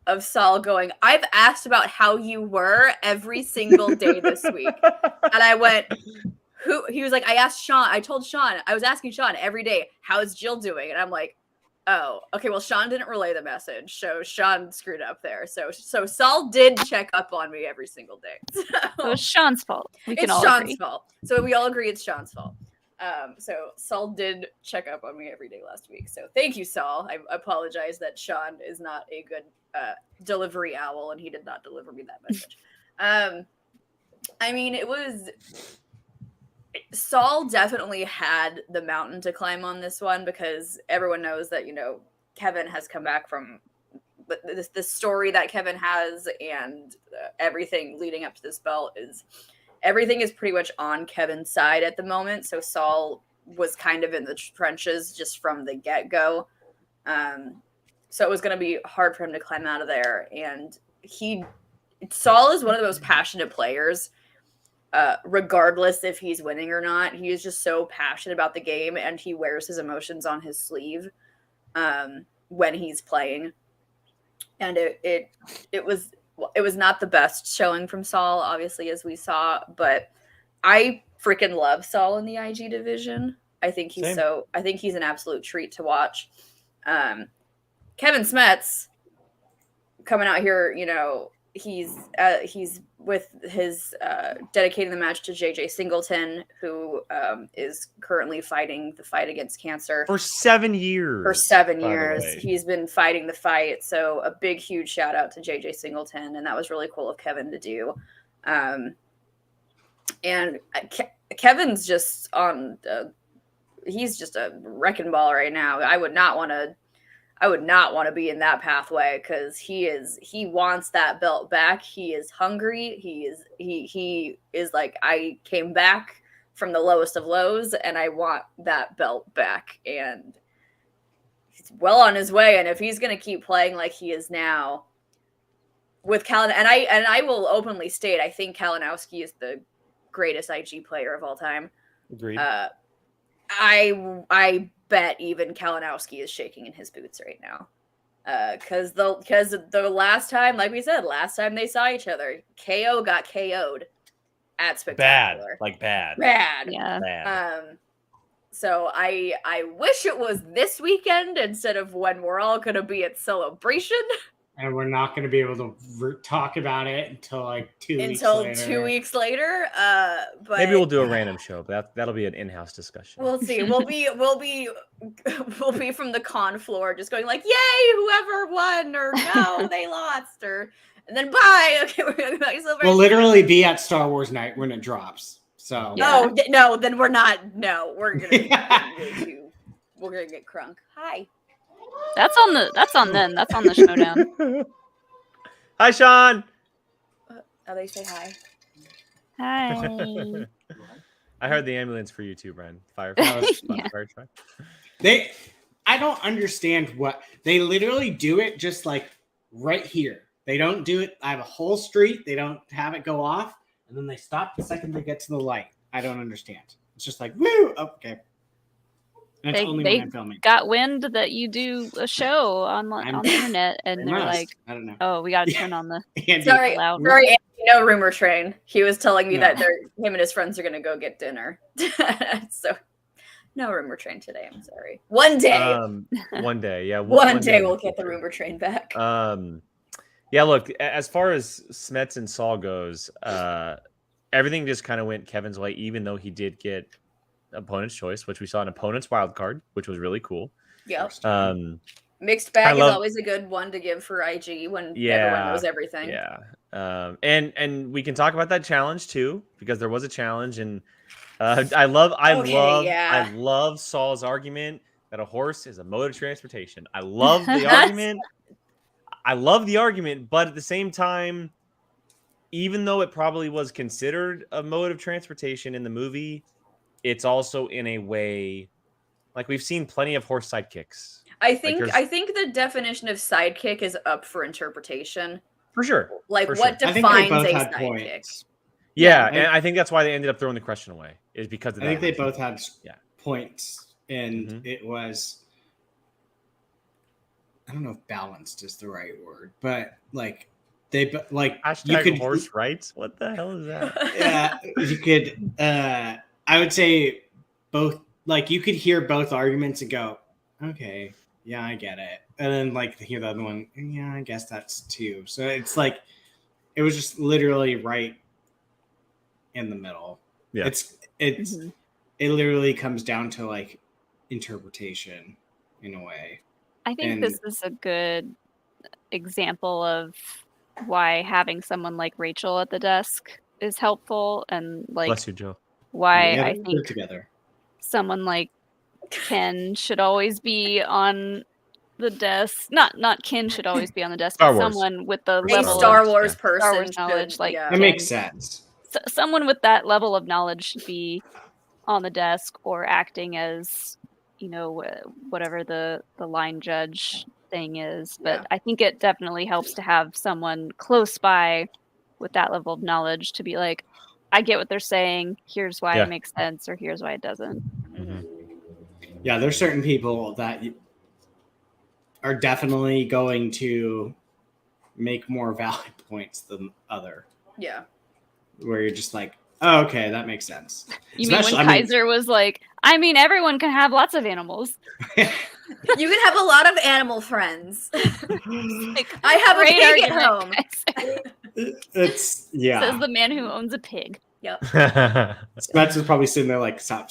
of Saul going, "I've asked about how you were every single day this week," and I went, "Who?" He was like, "I asked Sean. I told Sean. I was asking Sean every day, how's Jill doing?" And I'm like, "Oh, okay. Well, Sean didn't relay the message, so Sean screwed up there. So Saul did check up on me every single day. So it was Sean's fault. It's Sean's fault. So we all agree it's Sean's fault. So Saul did check up on me every day last week. So thank you, Saul. I apologize that Sean is not a good delivery owl, and he did not deliver me that message. I mean, Saul definitely had the mountain to climb on this one because everyone knows that, Kevin has come back from the story that Kevin has, and everything leading up to this belt everything is pretty much on Kevin's side at the moment. So Saul was kind of in the trenches just from the get-go. So it was going to be hard for him to climb out of there. And Saul is one of the most passionate players, regardless if he's winning or not. He is just so passionate about the game, and he wears his emotions on his sleeve when he's playing. And it was not the best showing from Saul, obviously, as we saw, but I freaking love Saul in the IG division. I think he's an absolute treat to watch. Kevin Smets coming out here, he's with his dedicating the match to JJ Singleton, who is currently fighting the fight against cancer for 7 years. For 7 years, he's been fighting the fight. So a big, huge shout out to JJ Singleton, and that was really cool of Kevin to do. And Kevin's just he's just a wrecking ball right now. I would not want to be in that pathway because he wants that belt back. He is hungry. He is like, I came back from the lowest of lows and I want that belt back. And he's well on his way. And if he's going to keep playing like he is now with and I will openly state, I think Kalinowski is the greatest IG player of all time. Agreed. I bet even Kalinowski is shaking in his boots right now. Because the last time, like we said, last time they saw each other, KO got KO'd. at Bad, spectacular. like bad. Bad. Yeah. Bad. So I wish it was this weekend instead of when we're all gonna be at Celebration. And we're not going to be able to talk about it until like 2 weeks Until later. 2 weeks later. But Maybe we'll do a random show, but that'll be an in-house discussion. we'll see. We'll be from the con floor just going like, yay, whoever won, or no, they lost, or and then bye. Okay, we're gonna go back to Celebration. We'll literally be at Star Wars night when it drops. So Yeah. No, then we're not. No, we're gonna we're gonna get crunk. Hi. That's on them. That's on the Schmoedown. Hi, Sean. Oh, they say hi. Hi. I heard the ambulance for you too, Brian. Fire Yeah. truck. I don't understand what they literally do it just like right here. They don't do it. I have a whole street. They don't have it go off, and then they stop the second they get to the light. I don't understand. It's just like woo. Okay. And it's only when I'm filming. Got wind that you do a show on the internet, and they're like, I don't know. "Oh, we got to turn on the Andy, Sorry, loud." Andy, no rumor train. He was telling me No. that him and his friends are gonna go get dinner. So no rumor train today. I'm sorry. One day. One day, yeah. One day we'll get the rumor train back. Yeah, look, as far as Smets and Saul goes, everything just kind of went Kevin's way, even though he did get opponent's choice, which we saw an opponent's wild card, which was really cool. Yep. Mixed I bag is love- always a good one to give for IG when Yeah. everyone knows everything. Yeah. And we can talk about that challenge too, because there was a challenge, and I love Saul's argument that a horse is a mode of transportation. I love the argument. I love the argument, but at the same time, even though it probably was considered a mode of transportation in the movie, it's also in a way, like we've seen plenty of horse sidekicks. I think the definition of sidekick is up for interpretation. For sure. Like For what sure. I think defines they both a had sidekick? points. Yeah, Yeah, and I think that's why they ended up throwing the question away, is because of I that. think they both had Yeah. points, and Mhm. it was. I don't know if balanced is the right word, but like Hashtag you could horse rights. What the hell is that? yeah, you could. I would say both. Like you could hear both arguments and go, okay, yeah, I get it, and then like hear the other one, yeah, I guess that's too. So it's like it was just literally right in the middle. Yeah. It's Mhm. it literally comes down to like interpretation in a way. I think And- this is a good example of why having someone like Rachel at the desk is helpful, and like Bless you, Joe. why Yeah, I they're think together. someone like Ken should always be on the desk. Not Ken should always be on the desk, Star but Wars. someone with the A A level Star of Wars yeah. person Star Wars should- knowledge, like, yeah. That makes sense. someone with that level of knowledge should be on the desk or acting as, whatever the line judge thing is. But Yeah. I think it definitely helps to have someone close by with that level of knowledge to be like, I get what they're saying. Here's why Yeah. it makes sense, or here's why it doesn't. Mhm. Yeah, there's certain people that are definitely going to make more valid points than other, Yeah. where you're just like, oh, okay, that makes sense. You mean Especially- when Kaiser was like, everyone can have lots of animals. You can have a lot of animal friends. Like, I have a great pig at argument, home. Kaiser. It's yeah. Says the man who owns a pig. Yep. Smets is probably sitting there like, stop.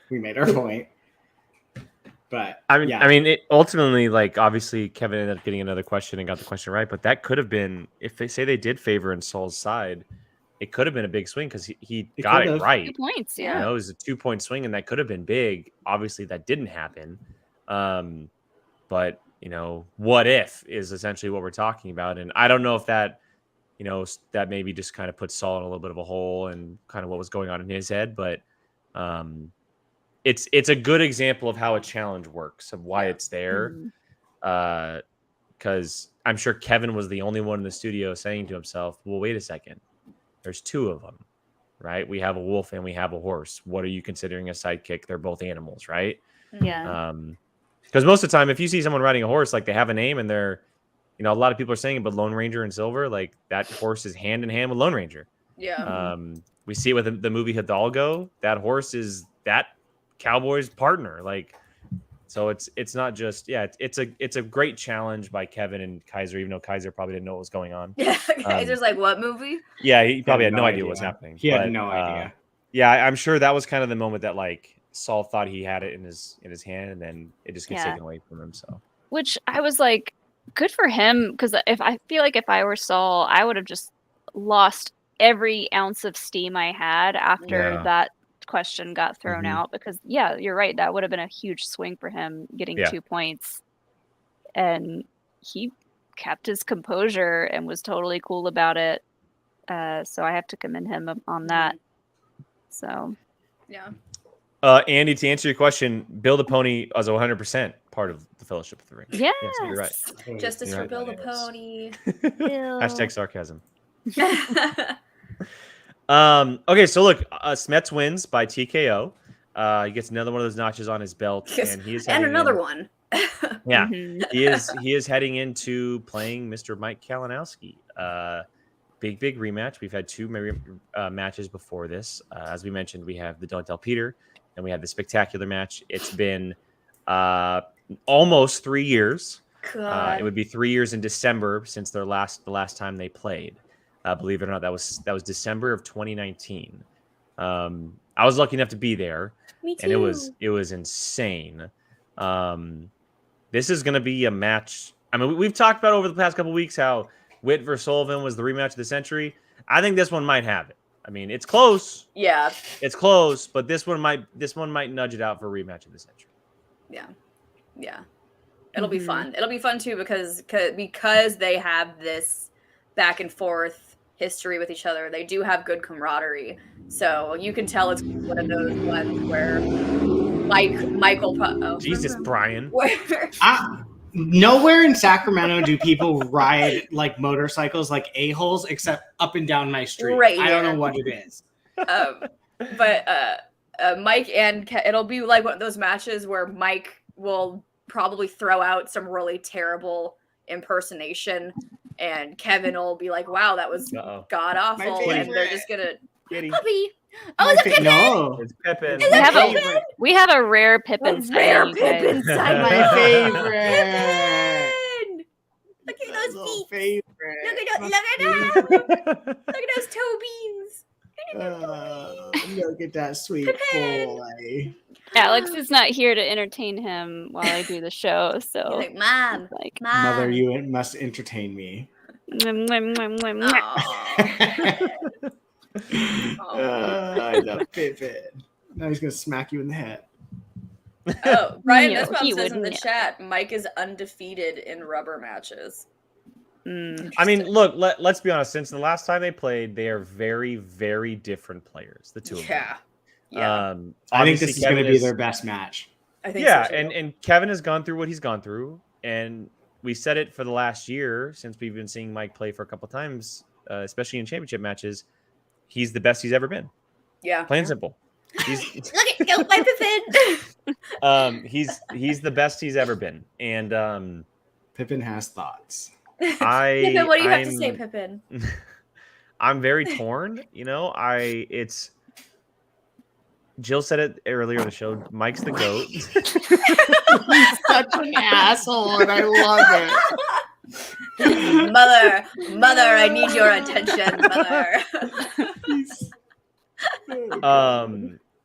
We made our point. But I mean, yeah. it ultimately, like, obviously, Kevin ended up getting another question and got the question right. But that could have been, if they say they did favor in Saul's side, it could have been a big swing because he It got could it have. right. 2 points, You yeah. know, it was a 2-point swing, and that could have been big. Obviously, that didn't happen. But what if is essentially what we're talking about. And I don't know if that, that maybe just kind of puts Saul in a little bit of a hole and kind of what was going on in his head. But it's a good example of how a challenge works, of why it's there. Mhm. Because I'm sure Kevin was the only one in the studio saying to himself, well, wait a second. There's two of them, right? We have a wolf and we have a horse. What are you considering a sidekick? They're both animals, right? Yeah. Because most of the time, if you see someone riding a horse, like they have a name and they're you know, a lot of people are saying it, but Lone Ranger and Silver, like that horse is hand in hand with Lone Ranger. Yeah. We see it with the movie Hidalgo. That horse is that cowboy's partner. Like, so it's not just it's a great challenge by Kevin and Kaiser, even though Kaiser probably didn't know what was going on. Yeah. Kaiser's like, what movie? Yeah, he probably had no idea what was happening. He had no idea. Yeah, I'm sure that was kind of the moment that like Saul thought he had it in his hand, and then it just gets taken away from him. So, which I was like, good for him, because if I were Saul, I would have just lost every ounce of steam I had after that question got thrown out, because you're right, that would have been a huge swing for him, getting 2 points, and he kept his composure and was totally cool about it. So I have to commend him on that. So yeah. Andy, to answer your question, Bill the Pony was 100% part of the Fellowship of the Ring. Yes, you're right. Justice for Bill the Pony. Hashtag sarcasm. Okay, so look, Smets wins by TKO. He gets another one of those notches on his belt, and he's another one. Yeah, he is heading into playing Mr. Mike Kalinowski. Big rematch. We've had 2 matches before this. As we mentioned, we have the Don't Tell Peter, and we had the spectacular match. It's been almost 3 years. It would be 3 years in December since the last time they played. Believe it or not, that was December of 2019. I was lucky enough to be there. Me too. And it was insane. This is going to be a match. I mean, we've talked about over the past couple weeks how Witt versus Sullivan was the rematch of the century. I think this one might have it. I mean, it's close. Yeah, it's close, but this one might nudge it out for a rematch of the century. Yeah. It'll be fun. It'll be fun too because they have this back and forth history with each other. They do have good camaraderie, so you can tell it's one of those ones where Michael. Jesus, Brian. Nowhere in Sacramento do people ride like motorcycles like a-holes except up and down my street. Right, I don't know what it is. But Mike and it'll be like one of those matches where Mike will probably throw out some really terrible impersonation, and Kevin will be like, "Wow, that was god awful," and they're just gonna puppy. Oh, it's a Pippin. No, it's Pippin. We have a rare Pippin. Rare Pippin side. My favorite. Pippin. Look at those feet. Favorite. Look at look at those toe beans. Look at that sweet boy. Alex is not here to entertain him while I do the show, so like, Mom, Mother, you must entertain me. I love Pippin. Now he's gonna smack you in the head. Oh, Brian Nussbaum says in the chat, Mike is undefeated in rubber matches. I mean, look, let's be honest. Since the last time they played, they are very, very different players. The two of them. Yeah. I think this is going to be their best match. I think so too. and Kevin has gone through what he's gone through, and we said it for the last year since we've been seeing Mike play for a couple times, especially in championship matches. He's the best he's ever been. Yeah. Plain and simple. Look at go by Pippin. He's the best he's ever been, and Pippin has thoughts. Pippin, what do you have to say, Pippin? I'm very torn. You know, Jill said it earlier in the show. Mike's the GOAT. He's such an asshole, and I love it. Mother, I need your attention, mother.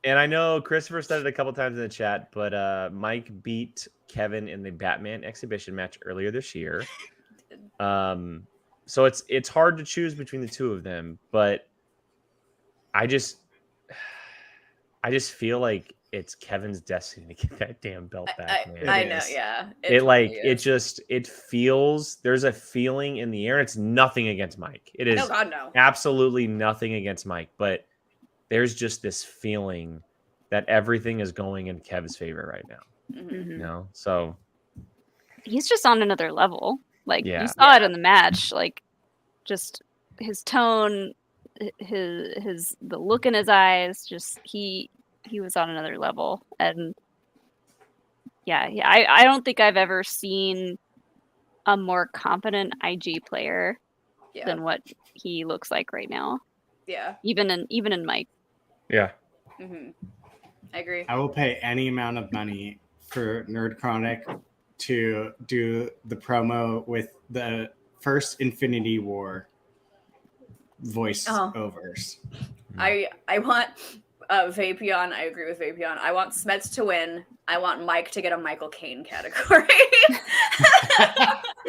And I know Christopher said it a couple times in the chat, but Mike beat Kevin in the Batman exhibition match earlier this year. So it's hard to choose between the two of them, but I just feel like it's Kevin's destiny to get that damn belt back. I know, yeah. It feels, there's a feeling in the air, and it's nothing against Mike. It is absolutely nothing against Mike, but there's just this feeling that everything is going in Kev's favor right now. Mm-hmm. You know, so he's just on another level. Like you saw it in the match, like just his tone, the look in his eyes, just he was on another level. And I don't think I've ever seen a more confident IG player Yeah. than what he looks like right now. Yeah. Even in Mike. Yeah. Hmm. I agree. I will pay any amount of money for Nerd Chronic to do the promo with the first Infinity War voice overs. I want Vapion. I agree with Vapion. I want Smets to win. I want Mike to get a Michael Caine category.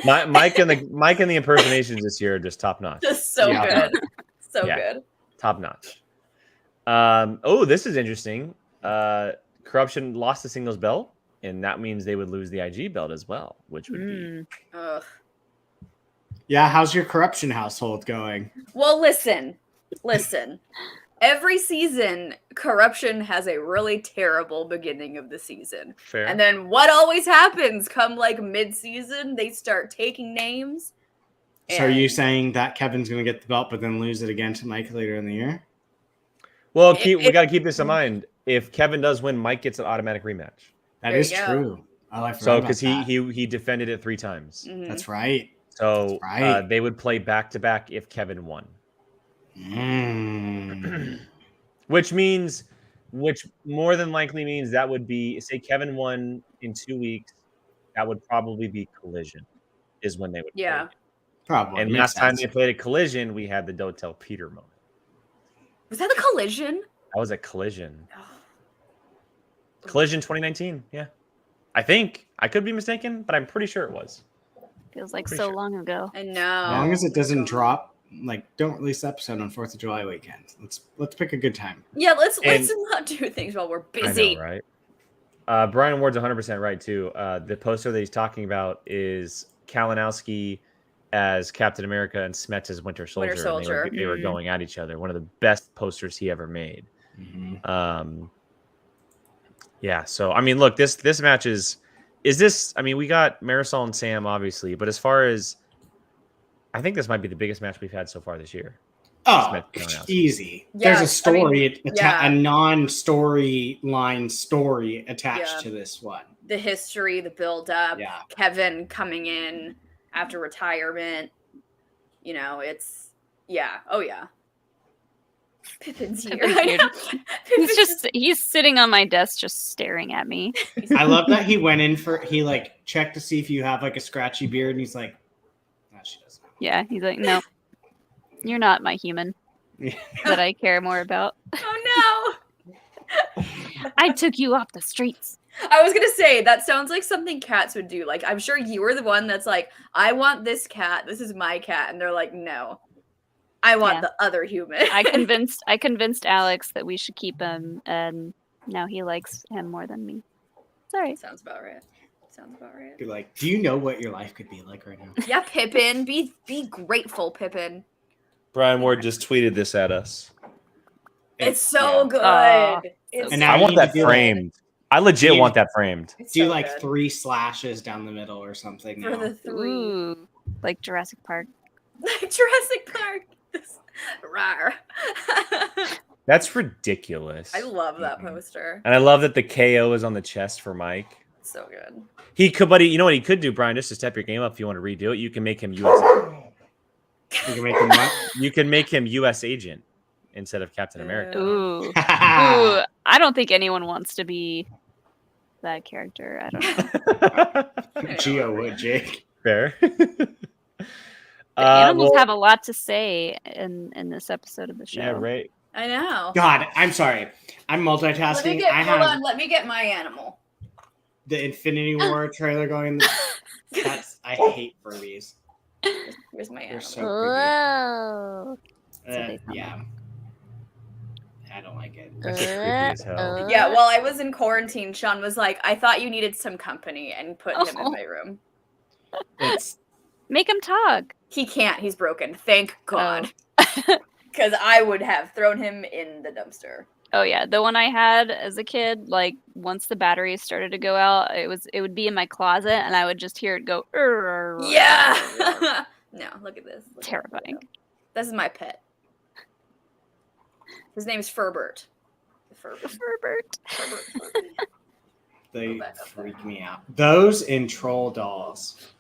Mike and the impersonations this year are just top notch. Just so Yeah. good. So Yeah. good. Top notch. This is interesting. Corruption lost the singles belt, and that means they would lose the IG belt as well, which would be Ugh. Yeah, how's your corruption household going? Well, listen. Every season, Corruption has a really terrible beginning of the season. fair. And then what always happens come like mid-season, they start taking names. So are you and- saying that Kevin's going to get the belt but then lose it again to Mike later in the year? Well, we got to keep this in mind. If Kevin does win, Mike gets an automatic rematch. That There is you go. true. I So because because he defended it 3 times. Mhm. That's right. So That's right. they would play back to back if Kevin won, which more than likely means that would be, say Kevin won in 2 weeks, that would probably be Collision, is when they would play Yeah. again. Probably. And makes last time sense. they played a Collision, we had the Don't Tell Peter moment. Was that the Collision? That was a Collision. Oh. Collision 2019. Yeah, I think I could be mistaken, but I'm pretty sure it was. Feels like Pretty so sure. long ago. I know. As long as it doesn't God. drop, like don't release the episode on 4th of July weekend. Let's pick a good time. Yeah, let's And- not do things while we're I busy. know, right? Brian Ward's 100% right too. The poster that he's talking about is Kalinowski as Captain America and Smets as Winter Soldier. Winter and Soldier. They were Mhm. going at each other. One of the best posters he ever made. Yeah. So I mean, look, this match is this? I mean, we got Marisol and Sam obviously, but as far as I think this might be the biggest match we've had so far this year. Oh, Smith Kalinowski. easy. Yeah, There's a story, yeah. a non-storyline story attached Yeah. to this one. The history, the build-up, Yeah. Kevin coming in after retirement. You know, it's oh yeah. Pippin's here. Pippin's I here. know. He's sitting on my desk just staring at me. I love that he went in he like checked to see if you have like a scratchy beard, and he's like, no, she doesn't. Yeah, he's like, no, you're not my human Yeah. that I care more about. Oh no. I took you off the streets. I was gonna say that sounds like something cats would do. Like I'm sure you were the one that's like, I want this cat. This is my cat, and they're like, no, I want Yeah. the other human. I convinced Alex that we should keep him, and now he likes him more than me. Sorry. Sounds about right. Sounds about right. Be like, do you know what your life could be like right now? Yeah, Pippin. Be grateful, Pippin. Brian Ward just tweeted this at us. It's so good. It's And so now I want you need that to do framed. I legit You- want that framed. It's Do so like good. 3 slashes down the middle or something. For now. the 3. Ooh, like Jurassic Park. Jurassic Park. Rawr. That's ridiculous. I love that Mhm. poster. And I love that the KO is on the chest for Mike. It's so good. He could, buddy. You know what he could do, Brian? Just to step your game up, if you want to redo it, you can make him US. You can make them what? You can make him U.S. agent instead of Captain America. Ooh. Ooh, I don't think anyone wants to be that character. I don't know. Geo would, Jake. Fair. The animals well, have a lot to say in this episode of the show. yeah, right. I know. God, I'm sorry. I'm multitasking. Let me get my animal. The Infinity War trailer going. I hate Furbies. Here's my They're animal. so creepy. Whoa. So they sound Yeah. I don't like it. That's just creepy as hell. Yeah, while I was in quarantine, Sean was like, I thought you needed some company and put him in my room. It's Make him talk. He can't. He's broken. Thank God. Because I would have thrown him in the dumpster. Oh yeah, the one I had as a kid, like once the batteries started to go out, it would be in my closet, and I would just hear it go. Yeah. No, look at this. Look at Terrifying. this is my pet. His name's Furbert. Furbert. Herbert. Furbert. they freak me out. Those and troll dolls.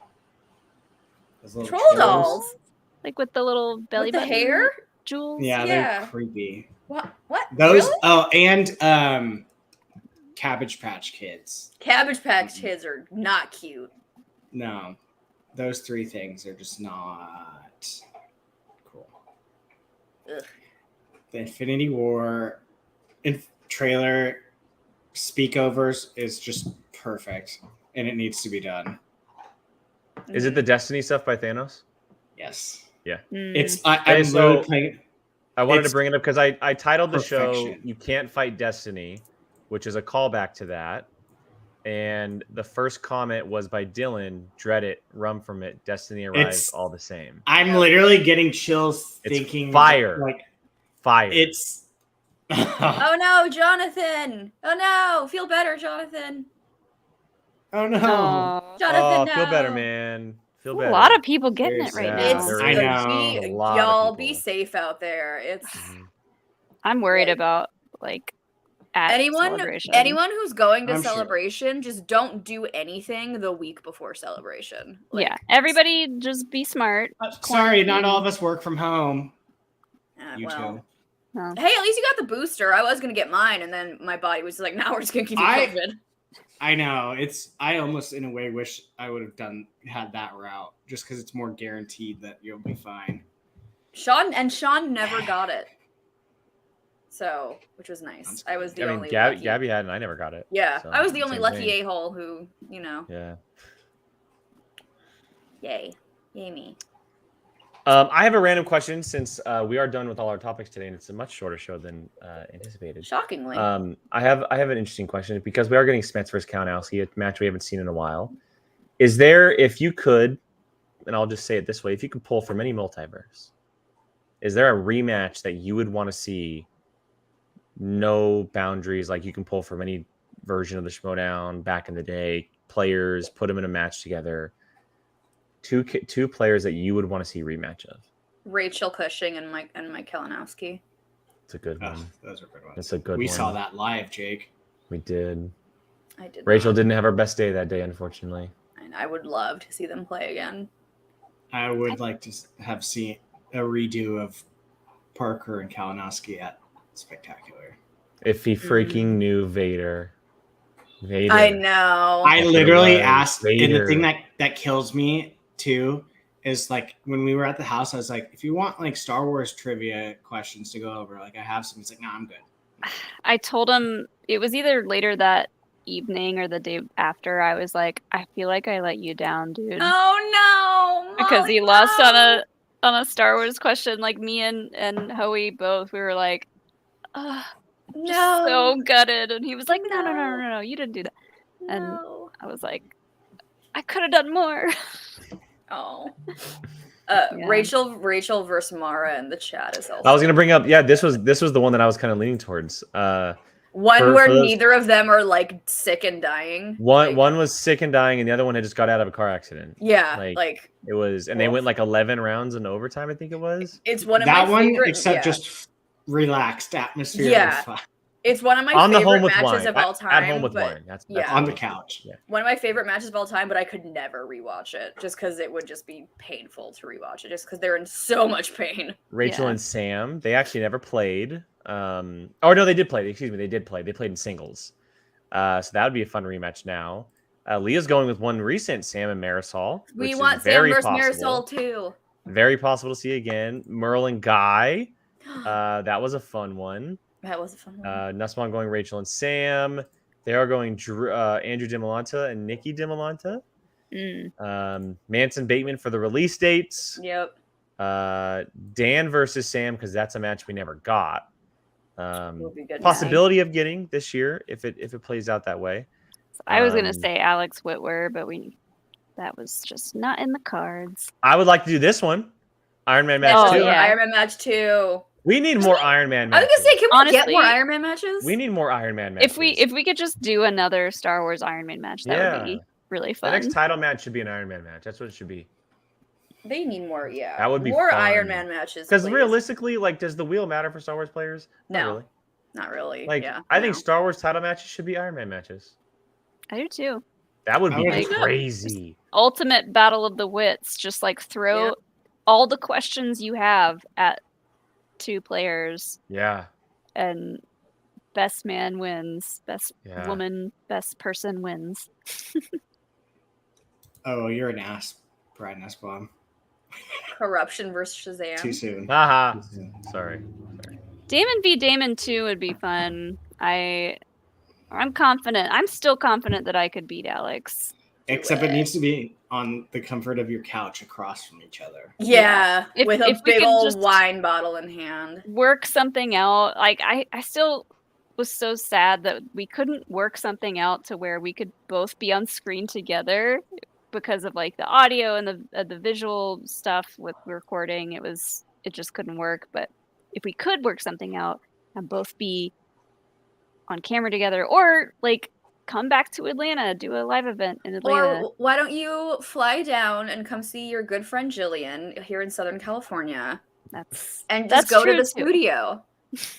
Those little Troll trolls. dolls Like with the little belly with the button hair. jewels. Yeah, Yeah. they're creepy. What? Those Really? and Cabbage Patch Kids. Cabbage Patch Kids are not cute. No, those three things are just not cool. Ugh. The Infinity War trailer speakovers is just perfect, and it needs to be done. Is it the Destiny stuff by Thanos? Yes, Mm. it's. I'm Okay, so- literally playing. I wanted to It's bring it up because I titled the show perfection. "You Can't Fight Destiny," which is a callback to that. And the first comment was by Dylan. Dread it, rum from it. Destiny arrives It's- all the same. I'm literally getting chills It's thinking fire. like Fire. it's. Oh no, Jonathan! Oh no, feel better, Jonathan. Oh no! Aw. Jonathan, oh, feel better, no. man. Feel A better. lot of people getting it right Yeah, now. It's there I is. know. A lot of y'all be people. safe out there. It's I'm worried Like- about like at Celebration. anyone who's going to I'm sure. Celebration, just don't do anything the week before Celebration. Like, Yeah, everybody just be smart. Sorry, not all of us work from home. You well. too. No. Hey, at least you got the booster. I was gonna get mine, and then my body was like, "Now we're just gonna give you COVID." I know. I almost in a way wish I would have had that route just because it's more guaranteed that you'll be fine. Sean never got it, so which was nice. I was the I mean, only Gabby lucky. had it, and I never got it. Yeah, so I was the only same lucky thing. a-hole who, Yeah. yay me. I have a random question since we are done with all our topics today, and it's a much shorter show than anticipated. Shockingly, I have an interesting question because we are getting Smets versus Kalinowski, a match we haven't seen in a while. Is there, if you could, and I'll just say it this way, if you could pull from any multiverse, is there a rematch that you would want to see? No boundaries, like you can pull from any version of the Schmoedown back in the day, players, put them in a match together. Two players that you would want to see rematch of. Rachel Cushing and Mike Kalinowski. It's a good Oh, one. those are good ones. It's a good We one. saw that live, Jake. We did. I did. Rachel not. didn't have her best day that day, unfortunately. And I would love to see them play again. I would like to have seen a redo of Parker and Kalinowski at Spectacular. If he freaking knew Vader. I know. I literally Right, asked, and the Vader. thing that kills me too is like when we were at the house, I was like, if you want like Star Wars trivia questions to go over, like I have some. He's like, no, I'm good. I told him it was either later that evening or the day after. I was like, I feel like I let you down, dude. Oh no! Because Molly, he lost no! on a Star Wars question. Like me and Hoey both, we were like, ugh, just No. so gutted. And he was like, no, you didn't do that. And No. I was like, I could have done more. Oh. Yeah. Rachel versus Mara in the chat is also I was gonna bring up, this was the one that I was kind of leaning towards. one for where those- neither of them are like sick and dying. One Like, was sick and dying, and the other one had just got out of a car accident. yeah, like- like It was, and they went like 11 rounds in overtime, I think it was. it's one of That my one, favorite. except yeah. just relaxed atmosphere. Yeah. of fun. It's one of my On the favorite home with matches wine. of all time. At home with but wine. That's yeah. On the couch. one of my favorite matches of all time, but I could never rewatch it just because it would just be painful to rewatch it, just because they're in so much pain. Rachel Yeah. and Sam. They actually never played. Or no, they did play. Excuse me, they did play. They played in singles. So that would be a fun rematch now. Leah's going with one recent Sam and Marisol. We which want is Sam very versus possible. Marisol too. Very possible to see again. Merle and Guy. That was a fun one. That was a fun one. Nussbaum going Rachel and Sam. They are going Andrew Dimolanta and Nikki Dimolanta. Manson Bateman for the release dates. Yep. Dan versus Sam, because that's a match we never got. Would be good. Possibility of getting this year if it plays out that way. I was gonna Um, say Alex Whitwer, but that was just not in the cards. I would like to do this one. Iron Man match Oh, 2. yeah. Iron Man match 2. We need more Iron Man I was matches. gonna say, can we Honestly, get more Iron Man matches? We need more Iron Man matches. If we could just do another Star Wars Iron Man match, that would be really the fun. next title match should be an Iron Man match. That's what it should be. They need more. Yeah, That would be more fun. Iron Man matches. Because please. realistically, like, does the wheel matter for Star Wars players? Not No. really. Not really. Like, yeah, I think no. Star Wars title matches should be Iron Man matches. I do too. That would be Like, crazy. Ultimate battle of the wits. Just like throw all the questions you have at 2 players. Yeah. And best man wins. Best woman, best person wins. Oh, you're an ass, Brad Nussbaum. Corruption versus Shazam. Too soon. Haha. Too soon. Sorry. Damon v. Damon 2 would be fun. I'm confident. I'm still confident that I could beat Alex. Except it needs to be on the comfort of your couch across from each other. Yeah, with a we big could old just wine bottle in hand. work something out. Like I still was so sad that we couldn't work something out to where we could both be on screen together because of like the audio and the visual stuff with recording. It just couldn't work. But if we could work something out and both be on camera together, or like come back to Atlanta, do a live event in Atlanta. Or why don't you fly down and come see your good friend Jillian here in Southern California? And just go to the studio.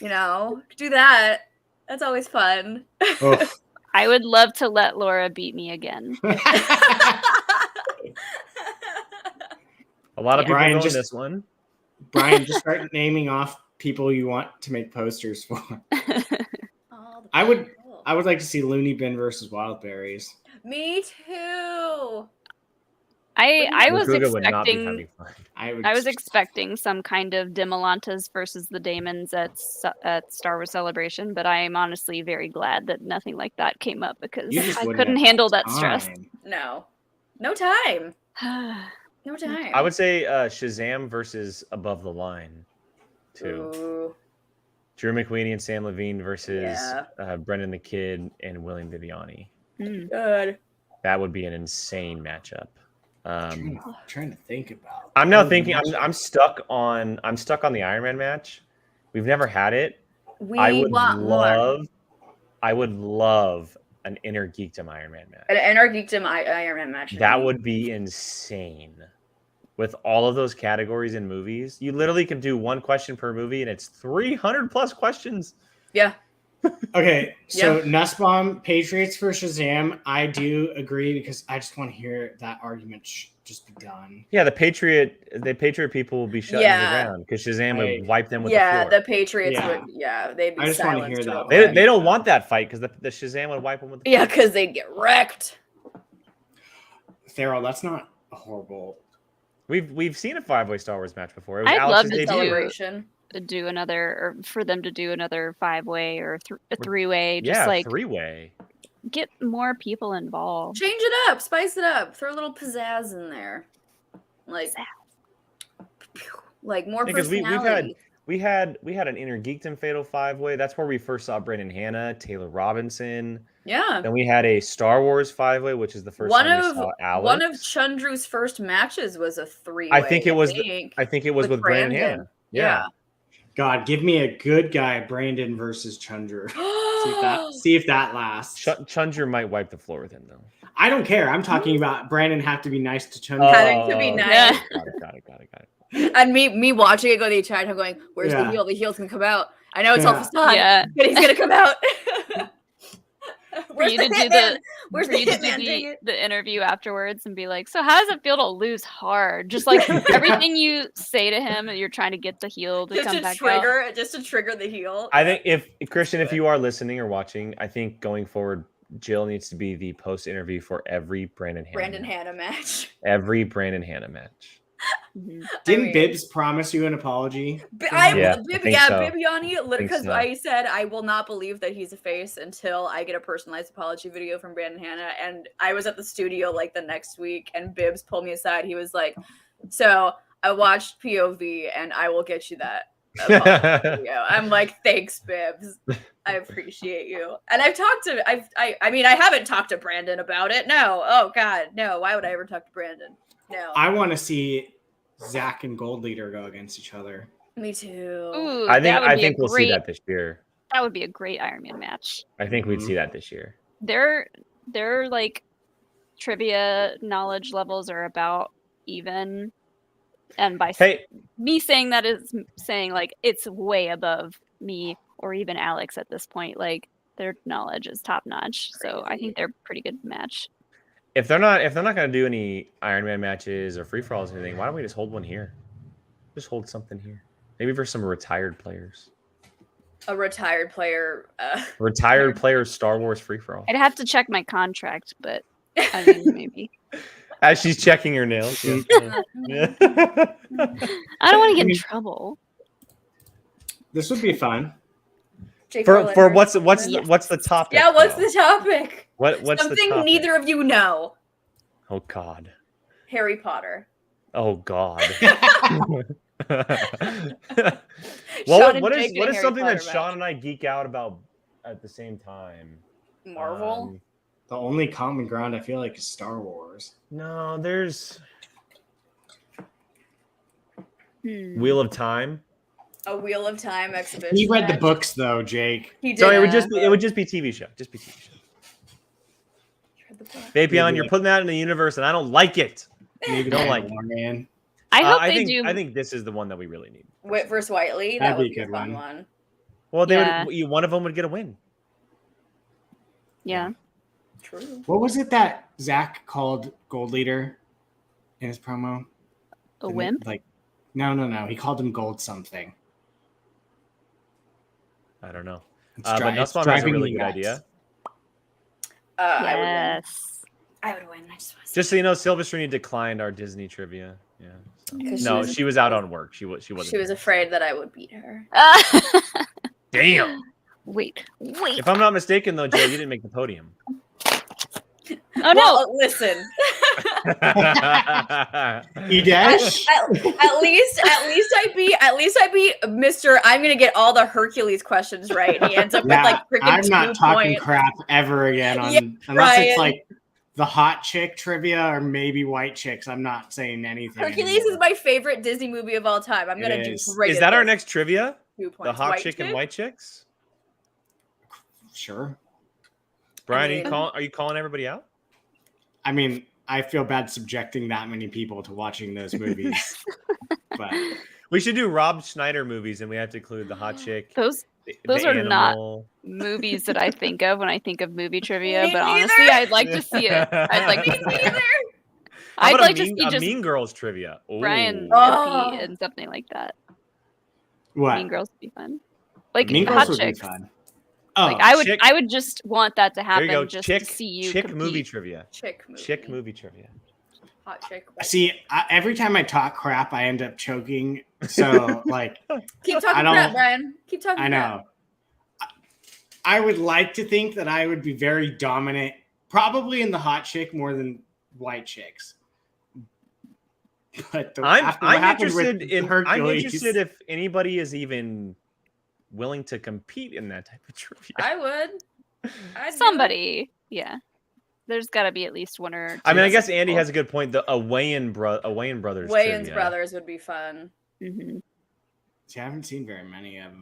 You know, do that. That's always fun. Oh. I would love to let Laura beat me again. A lot of people Brian, know just this one. Brian, just start naming off people you want to make posters for. I would like to see Looney Bin versus Wildberries. Me too. I was Lukuga would not be expecting having fun. I was expecting some kind of Dimalantas versus the Damons at Star Wars Celebration, but I am honestly very glad that nothing like that came up because I couldn't handle that stress. No time. No time. I would say Shazam versus Above the Line, too. Ooh. Drew McWeeny and Sam Levine versus Brendan the Kid and William Viviani. Good. That would be an insane matchup. I'm trying to think about. I'm now thinking. I'm stuck on the Iron Man match. We've never had it. I would love an Inner Geekdom Iron Man match. An Inner Geekdom Iron Man match. That would be insane. With all of those categories in movies, you literally can do one question per movie, and it's 300 plus questions. Yeah. Okay, so Nussbaum, Patriots for Shazam. I do agree because I just want to hear that argument just be done. Yeah, the Patriot people will be shutting the ground because Shazam would wipe them with the floor. The Patriots would. Yeah, they'd be. I just want to hear silenced. that. They don't want that fight because the Shazam would wipe them with the floor. Yeah, because they'd get wrecked. Farrell, that's not a horrible. We've seen a 5-way Star Wars match before. It was I'd Alex's love to debut. Celebration. Do another, or for them to do another 5-way or a 3-way. Just Yeah, like 3-way. get more people involved. Change it up, spice it up, throw a little pizzazz in there, like more personality. we had an Inner Geekdom Fatal 5-way. That's where we first saw Brandon Hanna, Taylor Robinson. Yeah. Then we had a Star Wars 5-way, which is the first time we saw Alex. One of Chundru's first matches was a 3-way. I think it was with Brandon Hanna. Yeah. God, give me a good guy, Brandon versus Chundru. see if that lasts. Chundru might wipe the floor with him, though. I don't care. I'm talking about Brandon have to be nice to Chundru. Having to be nice. Got it. And me watching it go to the entire time going, where's the heel? The heel's gonna come out. I know it's all facade, but he's gonna come out. For you to do the interview afterwards and be like, so how does it feel to lose hard? Just like everything you say to him, you're trying to get the heel to come back out. Just to trigger the heel. I think if you are listening or watching, I think going forward, Jill needs to be the post interview for every Brandon Hanna match. Every Brandon Hanna match. Didn't Bibbs promise you an apology? Bibiani, because I said I will not believe that he's a face until I get a personalized apology video from Brandon Hanna. And I was at the studio like the next week, and Bibbs pulled me aside. He was like, "So I watched POV, and I will get you that apology video." I'm like, "Thanks, Bibbs. I appreciate you." And I haven't talked to Brandon about it. No, oh God, no. Why would I ever talk to Brandon? No. I want to see Zach and Gold Leader go against each other. Me too. Ooh, I think we'll see that this year. That would be a great Iron Man match. I think we'd see that this year. Their like trivia knowledge levels are about even, and by me saying that is saying like it's way above me or even Alex at this point. Like their knowledge is top notch, so I think they're a pretty good match. If they're not gonna do any Iron Man matches or free for alls or anything, why don't we just hold one here? Just hold something here. Maybe for some retired players. A retired player. Retired players Star Wars free for all. I'd have to check my contract, but I mean, maybe. As she's checking her nails. Yeah. Yeah. I don't want to get in trouble. This would be fun. Jake for Verlander. what's the topic? Yeah, what's though? the topic? What's Something the topic? neither of you know. Oh God. Harry Potter. Oh God. Sean what and is Jake in a Harry something that Potter Sean match. and I geek out about at the same time? Marvel. The only common ground I feel like is Star Wars. No, there's Hmm. Wheel of Time. A Wheel of Time exhibition. He read the match. books though, Jake. He did. So it would just be TV show. Just be TV show. He read the book. Vapion, you're putting that in the universe, and I don't like it. Maybe Don't like it. Man. I hope I they think do. I think this is the one that we really need. Whit versus Whiteley. That'd That would be be a a good fun one. one. Well, Yeah. one of them would get a win. Yeah. True. What was it that Zach called Gold Leader in his promo? A wimp? Like, no. He called him Gold something. I don't know. It's But it's Nussbaum has a driving really me good nuts. idea. Yes. I would win. I just want to Just so you know, Silverstream declined our Disney trivia. Yeah. so- 'Cause No, she was out on work. She wasn't. She was here. afraid that I would beat her. Damn. Wait. If I'm not mistaken, though, Joe, you didn't make the podium. Oh no. Well, listen. E-dash? At least I beat Mr. I'm gonna get all the Hercules questions right. And he ends up with like freaking I'm 2 not talking points. crap ever again on Yeah, unless Ryan. it's like the hot chick trivia or maybe white chicks. I'm not saying anything. Hercules is my favorite Disney movie of all time. I'm gonna It do is. great. Is at that our this. next trivia? 2 points. The hot White chick and chick? white chicks? Sure. Brian, mean- are you calling everybody out? I mean, I feel bad subjecting that many people to watching those movies. But We should do Rob Schneider movies, and we have to include the hot chick. Those the are not animal. movies that I think of when I think of movie trivia, Me but neither. honestly, I'd like to see it. I'd like to Me see it. neither. How I'd about like to see a just Mean Girls trivia. Ooh. Brian Oh. compete in something like that. what? Mean Girls would be fun. Like Mean hot Girls would chicks. be fun. Oh, Like chick- I would just want that to There happen you go. just Chick, to see you chick compete. movie trivia. Chick movie. Chick movie trivia. Hot chick. white see, every time I talk crap, I end up choking. So, like, Keep I talking don't- crap, Brian. Keep talking I crap. know. I would like to think that I would be very dominant, probably in the hot chick more than white chicks. But after what I'm happened with interested in. I'm Hercules- interested if anybody is even willing to compete in that type of trivia. I would. I'd do it. Somebody, yeah. There's got to be at least one or two. I mean, I guess people. Andy has a good point. A Wayans brothers. Wayans trivia. brothers would be fun. Mhm. See, I haven't seen very many of.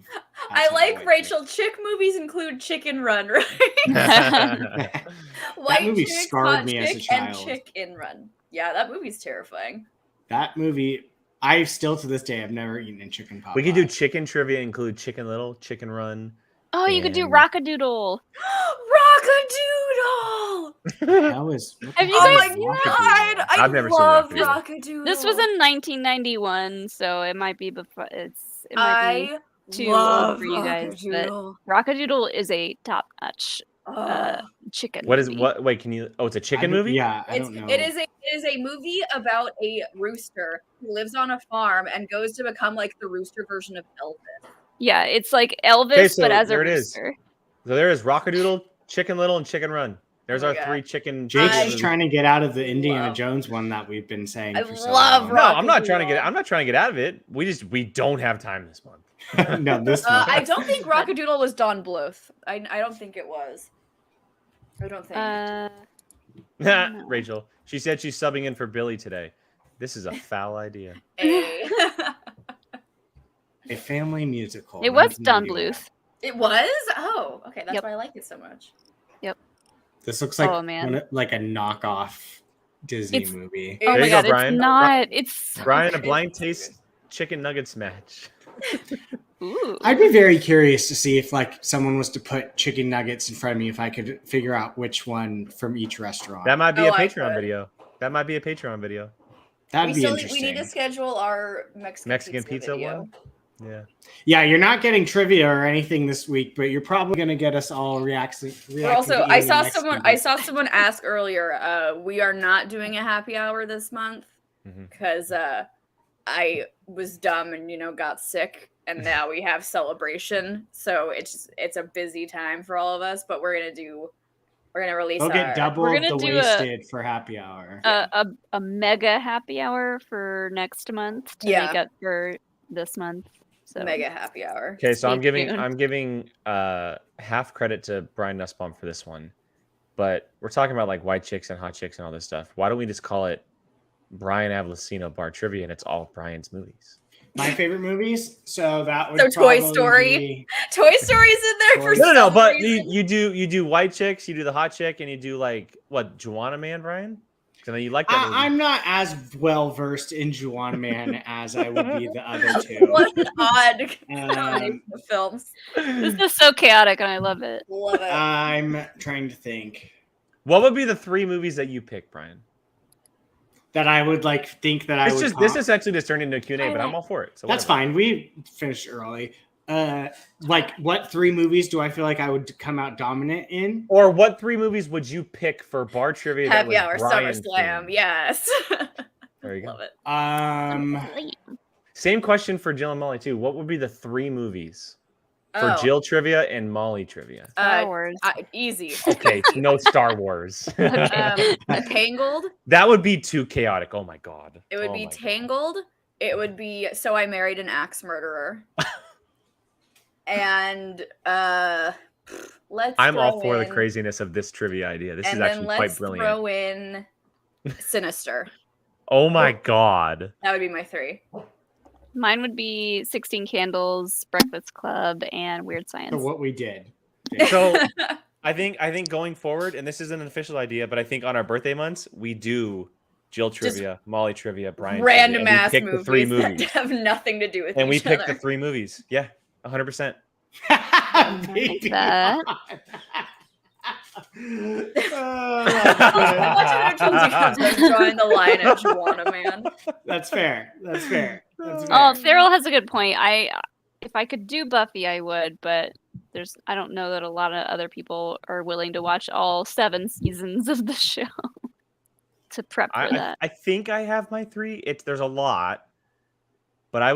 I outside like white Rachel. Chick movies include Chicken Run, right? chicks. White movie chick, scarred hot me as a chick, and child. Chicken Run. Yeah, that movie's terrifying. That movie, I still to this day have never eaten a chicken pot. We could do pie. chicken trivia, include Chicken Little, Chicken Run. Oh, you could do And- Rockadoodle. Rockadoodle! How is? what the Have you hell Oh is my Rockadoodle? god! I I've never seen love Rockadoodle. Rockadoodle. This was in 1991, so it might be before. It might be I too old love for you guys, but Rockadoodle. Rockadoodle is a top-notch Oh. chicken. What is movie. what? Wait, can you? Oh, it's a chicken movie. Yeah, I It's, don't know. it is a movie about a rooster who lives on a farm and goes to become like the rooster version of Elvis. Yeah, it's like Elvis, Okay, so but as a there it is. rooster. So there is Rockadoodle, Chicken Little, and Chicken Run. There's Oh my our God. 3 chicken. Jake's I just trying to get out of the Indiana love- Jones one that we've been saying. I for so love long. No, I'm not trying to get. Rockadoodle. I'm not trying to get out of it. We don't have time this month. No, this one. I don't think Rockadoodle was Don Bluth. I don't think it was. I don't think. No. Rachel, she said she's subbing in for Billy today. This is a foul idea. A family musical. It was Don 1991. Bluth. It was? Oh, okay. That's Yep. why I like it so much. This looks like Oh, man. like a knockoff Disney It's- movie. Oh There my you go, god, Brian. it's not. It's so Brian, a good. blind taste chicken nuggets match. Ooh. I'd be very curious to see if like someone was to put chicken nuggets in front of me, if I could figure out which one from each restaurant. That might be Oh, a I Patreon could. video. That might be a Patreon video. That'd be We interesting. need to schedule our Mexican pizza video. one. Yeah. Yeah, you're not getting trivia or anything this week, but you're probably gonna get us all reacting. We're also, I saw someone ask earlier. We are not doing a happy hour this month because I was dumb and got sick, and now we have celebration, so it's a busy time for all of us. But we're gonna release. We'll get double We're gonna the do wasted for happy hour. a mega happy hour for next month to make up for this month. So mega happy hour. Okay, so I'm Stay giving half credit to Brian Nussbaum for this one, but we're talking about like white chicks and hot chicks and all this stuff. Why don't we just call it Brian Avellino Bar Trivia, and it's all Brian's movies? My favorite movies, so that would Toy probably Story. be- Toy Story's in there for No, some but reason. you do white chicks, you do the hot chick, and you do like what, Juana Man, Brian? Because I know you like that movie. I'm not as well versed in Juana Man as I would be the other two. What an odd combination of films. this is so chaotic, and I love it. Love it. I'm trying to think What would be the 3 movies that you pick, Brian? that I would like think that I It's would. just this essentially just turned into a Q&A, but I'm all for it. So That's whatever. fine. We finished early. Like what 3 movies do I feel like I would come out dominant in? Or what 3 movies would you pick for Bar Trivia? that Happy was hour, Brian SummerSlam. themed? Yes. There you go. Love it. Same question for Jill and Molly too. What would be the 3 movies for Oh. Jill trivia and Molly trivia? Star Wars. Easy. Okay, no Star Wars. Tangled. That would be too chaotic. Oh my god. It would Oh be my God. Tangled. It would be So I Married an Axe Murderer. And let's. I'm all throw for the in- craziness of this trivia idea. This is and then actually quite let's brilliant. throw in Sinister. Oh my god. That would be my 3. Mine would be 16 Candles, Breakfast Club, and Weird Science. So what we did. So I think going forward, and this isn't an official idea, but I think on our birthday months we do Jill trivia, Molly trivia, Brian Random trivia, and ass we pick movies, the 3 that movies, have nothing to do with and we each pick other. the 3 movies. Yeah, 100%. Maybe that. not. Join the line of Juana Man. That's fair. That's fair. That's fair. Oh, Farrell has a good point. If I could do Buffy, I would, but I don't know that a lot of other people are willing to watch all 7 seasons of the show to prep for that. I think I have my 3. There's a lot, but I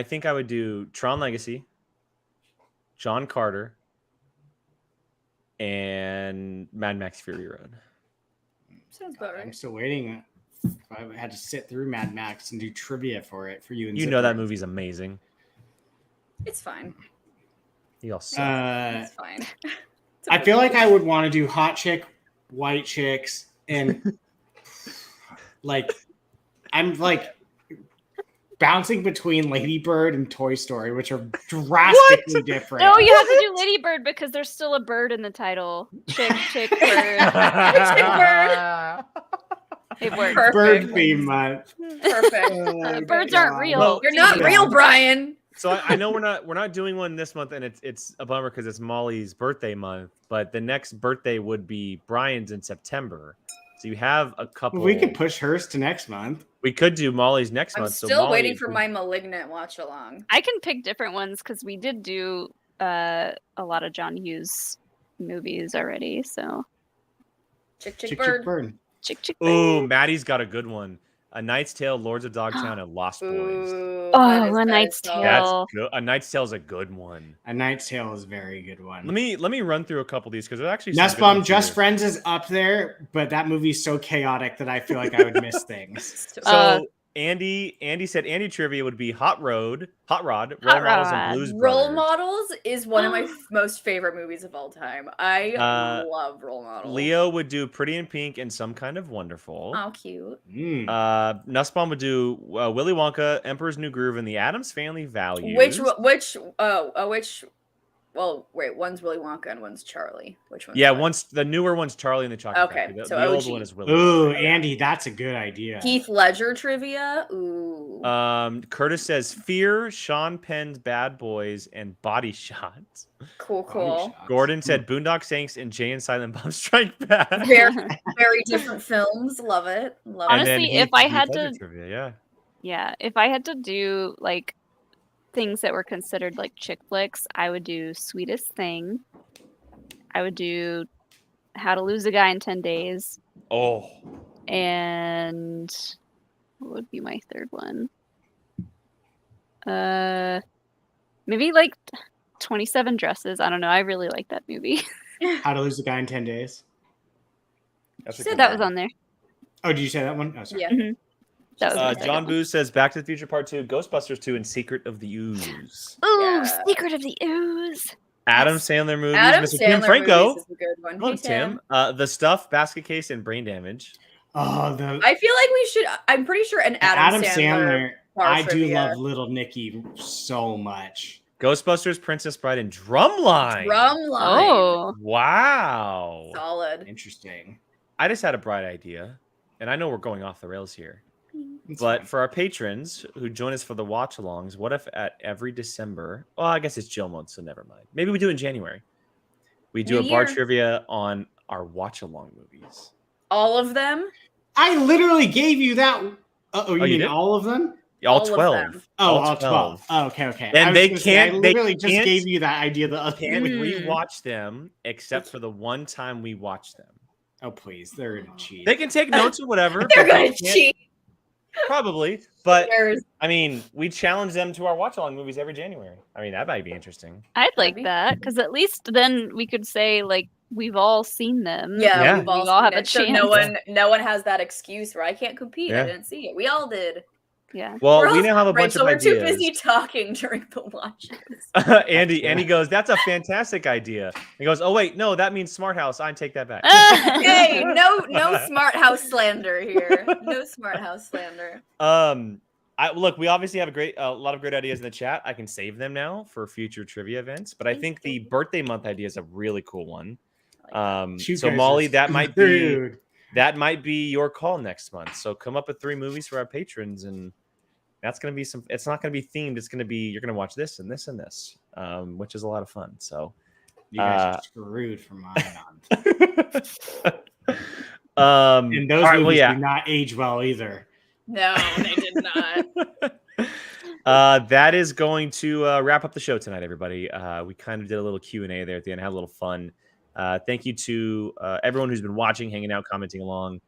think I would do Tron Legacy, John Carter, and Mad Max Fury Road. Sounds about I'm right. still waiting. I had to sit through Mad Max and do trivia for you. And You know that movie's amazing. It's fine. You all suck. It's fine. It's I okay. feel like I would want to do hot chick, white chicks, and like I'm like bouncing between Lady Bird and Toy Story, which are drastically different. No, you have to do Lady Bird because there's still a bird in the title. Chick, bird. Chick bird. It works. Perfect. Bird theme month. Perfect. Oh, Birds aren't God. real. Well, You're not Yeah. real, Brian. So I know we're not doing one this month, and it's a bummer because it's Molly's birthday month. But the next birthday would be Brian's in September. So you have a couple. We could push hers to next month. We could do Molly's next I'm month. so still Molly waiting for would- my Malignant watch along. I can pick different ones because we did do a lot of John Hughes movies already. So Chick Chick Bird. Bird. chick. Ooh, bird. Maddie's got a good one. A Knight's Tale, Lords of Dogtown, and Lost Boys. Ooh, Oh, that is A good Knight's as Tale. well. That's good. A Knight's Tale is a good one. A Knight's Tale is a very good one. Let me run through a couple of these because there's actually some good Nussbaum, ones Just here. Friends is up there, but that movie's so chaotic that I feel like I would miss things. So Andy said Andy trivia would be Hot Rod, Role Models, Rod. and Blues Role Brothers. Models is one of my most favorite movies of all time. I love Role Models. Leo would do Pretty in Pink and Some Kind of Wonderful. Oh, cute. Nussbaum would do Willy Wonka, Emperor's New Groove, and The Addams Family Values. Which? Well, wait. One's Willy Wonka and one's Charlie. Which one? Yeah, the newer one's Charlie and the Chocolate Okay, Factory. so The old OG. one is Willy Ooh, Wonka. Andy, that's a good idea. Heath Ledger trivia. Ooh. Curtis says Fear, Sean Penn's Bad Boys, and Body Shots. Cool, Body cool. shots. Gordon said Boondock Saints and Jay and Silent Bob Strike Back. Very, very different films. Love it. Love And it. then Honestly, he if I did had other to- trivia, yeah. Yeah, if I had to do like things that were considered like chick flicks, I would do Sweetest Thing. I would do How to Lose a Guy in 10 Days. Oh, And what would be my third one? Maybe like 27 Dresses. I don't know. I really like that movie. How to Lose a Guy in 10 Days. that's a Said good that one. was on there. Oh, did you say that one? Oh, sorry. Yeah. That was my second John one. Booth says Back to the Future Part 2, Ghostbusters 2, and Secret of the Ooze. Ooh, Yeah. Secret of the Ooze. Adam Yes. Sandler movies, Adam Mr. Tim Sandler Franco. movies is a good one. Hello, Hey, Tim. The Stuff, Basket Case, and Brain Damage. Oh, the I feel like we should. I'm pretty sure an Adam Sandler. bar I do trivia. love Little Nicky so much. Ghostbusters, Princess Bride, and Drumline. Drumline. Oh, Wow. Solid. Interesting. I just had a bright idea, and I know we're going off the rails here. It's But fine. for our patrons who join us for the watch alongs, what if at every December, well, I guess it's Jill month, so never mind. Maybe we do it in January. We do New a bar year. trivia on our watch along movies. All of them. I literally gave you that. Oh, you you mean did? all of them? All All of 12. them. Oh, all 12. Oh, okay. And I was they gonna say, I can't- they literally just can't- gave you that idea the other Can't week. rewatch them except for the one time we watch them. Oh, please. They're going to cheat. They can take notes or whatever. They're but they gonna can't- cheat. Probably. But There's- I mean, we challenge them to our watch along movies every January. I mean, that might be interesting. I'd like Maybe. that because at least then we could say like we've all seen them. Yeah, Yeah. we've all, We all seen have a it, so no chance. no one has that excuse where I can't compete. Yeah. I didn't see it. We all did. Yeah. Well, We're we all now have a right, bunch so of we're ideas. too busy talking during the watches. Andy goes, that's a fantastic idea. He goes, oh wait, no, that means Smart House. I take that back. Hey, no smart house slander here. No smart house slander. Look, we obviously have a lot of great ideas in the chat. I can save them now for future trivia events. But I think the birthday month idea is a really cool one. You So guys Molly, are that might be screwed. your call next month. So come up with 3 movies for our patrons, and that's gonna be some. It's not gonna be themed. It's gonna be you're gonna watch this and this and this, which is a lot of fun. So You guys are screwed from mine on. And those all right, movies well, yeah. do not age well either. No, they did not. That is going to wrap up the show tonight, everybody. We kind of did a little Q&A there at the end, had a little fun. Thank you to everyone who's been watching, hanging out, commenting along.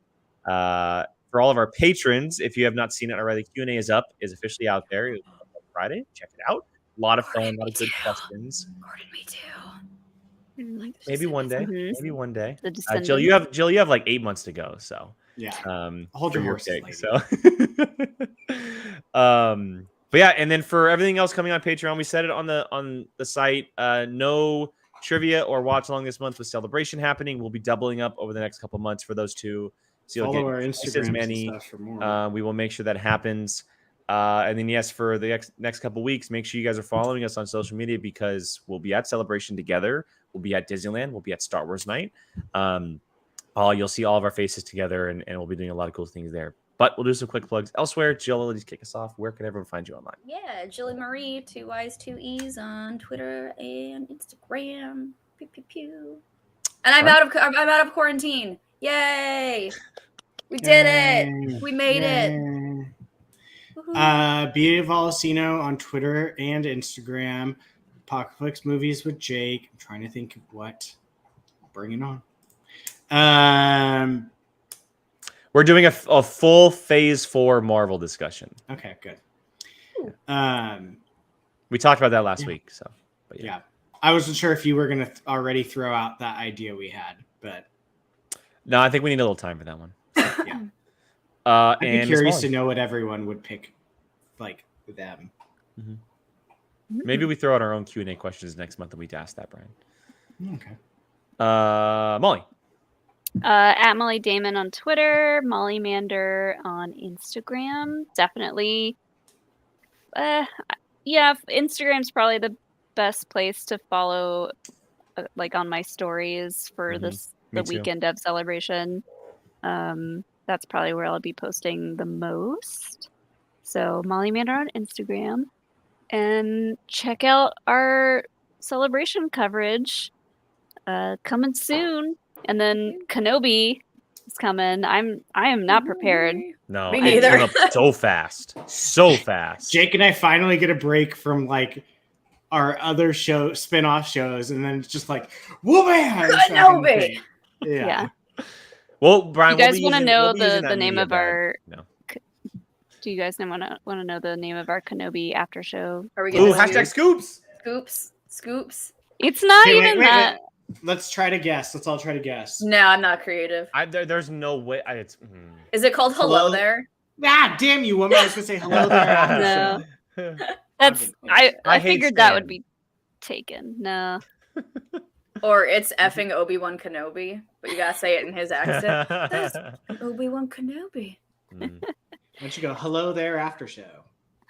For all of our patrons, if you have not seen it already, the Q&A is up, is officially out there. It was up on Friday. Check it out. A lot of fun, a lot of good questions. Gordon, me too. Maybe one day. Mhm. Maybe one day. The Jill, you have like 8 months to go. So Yeah. for Hold your your horses, pick, lady. So but yeah, and then for everything else coming on Patreon, we said it on the site. No trivia or watch along this month with Celebration happening. We'll be doubling up over the next couple months for those two. So you'll Follow get our twice as Instagrams many. and stuff for more. We will make sure that happens. And then yes, for the next couple weeks, make sure you guys are following us on social media because we'll be at Celebration together. We'll be at Disneyland. We'll be at Star Wars Night. You'll see all of our faces together, and we'll be doing a lot of cool things there. But we'll do some quick plugs elsewhere. Jill, just kick us off. Where can everyone find you online? Yeah, Jilly Marie, 2 Y's, 2 E's on Twitter and Instagram. Pew pew pew. And I'm out of quarantine. Yay! We did it. We made it. Woohoo. Be Volcino on Twitter and Instagram. Apocalypse Movies with Jake. I'm trying to think of what. Bring it on. We're doing a full Phase 4 Marvel discussion. Okay, good. We talked about that last week. So, but Yeah. I wasn't sure if you were going to already throw out that idea we had, but No, I think we need a little time for that one. yeah. I'd I'd be curious to know what everyone would pick, like them. Maybe we throw out our own Q&A questions next month and we ask that, Brian. Okay. Molly. At Molly Damon on Twitter, Molly Mander on Instagram. Definitely. Instagram's probably the best place to follow, like on my stories for Me the too. weekend of Celebration. That's probably where I'll be posting the most. So Molly Manor on Instagram, and check out our celebration coverage coming soon. And then Kenobi is coming. I am not prepared. No, Me it's neither. coming up so fast. So fast. Jake and I finally get a break from like our other spin-off shows, and then it's just like, whoa, man! Kenobi! Yeah. Well, Brian, You guys want to know the name of our? No. Do you guys want to know the name of our Kenobi after show? Are we Ooh, getting hashtag scoops. Scoops? It's not Okay, even that. wait. Let's try to guess. Let's all try to guess. No, I'm not creative. There's no way. Is it called Hello Hello? There? Ah, damn you, woman! I was gonna say hello there after No. show. That's I I hate figured that Stan. would be taken. No. Or it's effing Obi-Wan Kenobi, but you gotta say it in his accent. That's Obi-Wan Kenobi. Mm. Why don't you go hello there after show?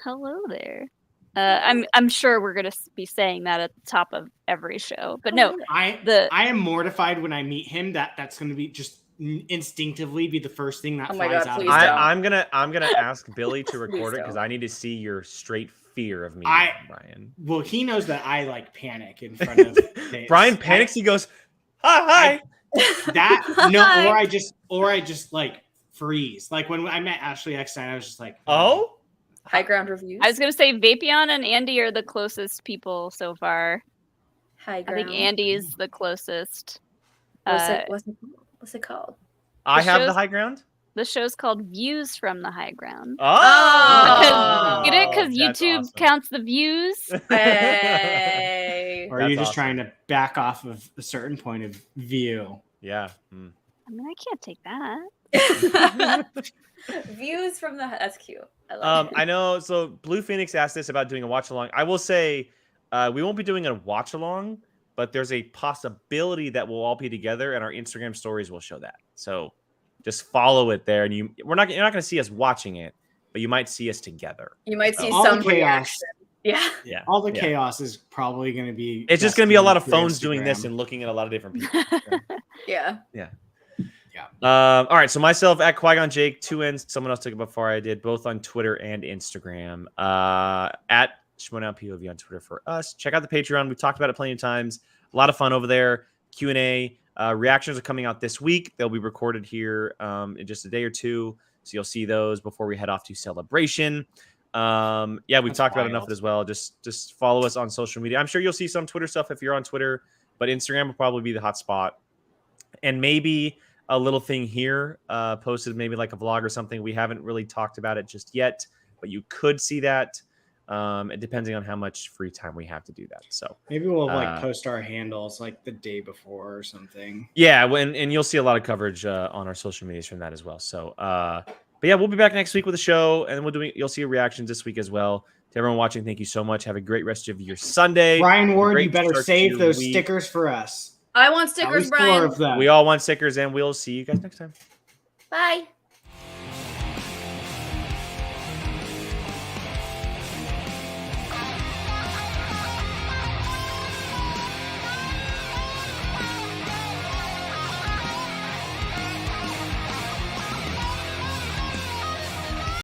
Hello there. I'm sure we're gonna be saying that at the top of every show, but no. I am mortified when I meet him. That's going to be just instinctively be the first thing that Oh my flies God, out. please of don't. I'm gonna ask Billy to record it because don't. I need to see your straight fear of me, Brian. Well, he knows that I like panic in front of things. Brian panics. He goes, "Hi." That or I just like freeze. Like when I met Ashley Eckstein, I was just like, Oh, High ground reviews. I was gonna say Vapion and Andy are the closest people so far. High I ground. think Andy's the closest. What's it called? I have the show's- high ground. The show's called Views from the High Ground. Oh, Get it? Because that's YouTube awesome. counts the views. Hey. or are you That's just trying to back off of a certain point of view? Yeah. Mm. I mean, I can't take that. Views from the. That's cute. I like it. I know. So Blue Phoenix asked this about doing a watch along. I will say we won't be doing a watch along, but there's a possibility that we'll all be together, and our Instagram stories will show that. So just follow it there, and you're not going to see us watching it, but you might see us together. You might see All some the chaos. reaction. Yeah. Yeah. All the Yeah. chaos is probably going to be. It's just going to be a lot of through phones doing this Instagram. and looking at a lot of different people. Yeah. All right. So myself at Qui-Gon Jake, 2 N's. Someone else took it before I did, both on Twitter and Instagram. At Schmoedown POV on Twitter for us. Check out the Patreon. We've talked about it plenty of times. A lot of fun over there. Q&A. Reactions are coming out this week. They'll be recorded here in just a day or two. So you'll see those before we head off to Celebration. Yeah, we've That's talked about enough wild. as well. Just follow us on social media. I'm sure you'll see some Twitter stuff if you're on Twitter, but Instagram will probably be the hot spot. And maybe a little thing here posted, maybe like a vlog or something. We haven't really talked about it just yet, but you could see that. Depending on how much free time we have to do that. So Maybe we'll like post our handles like the day before or something. yeah, and you'll see a lot of coverage on our social medias from that as well. So but yeah, we'll be back next week with the show, and you'll see reactions this week as well. To everyone watching, thank you so much. Have a great rest of your Sunday. Brian Ward, Great you better start to save your those week. stickers for us. I want At stickers, least 4 Brian. of them. We all want stickers, and we'll see you guys next time. Bye.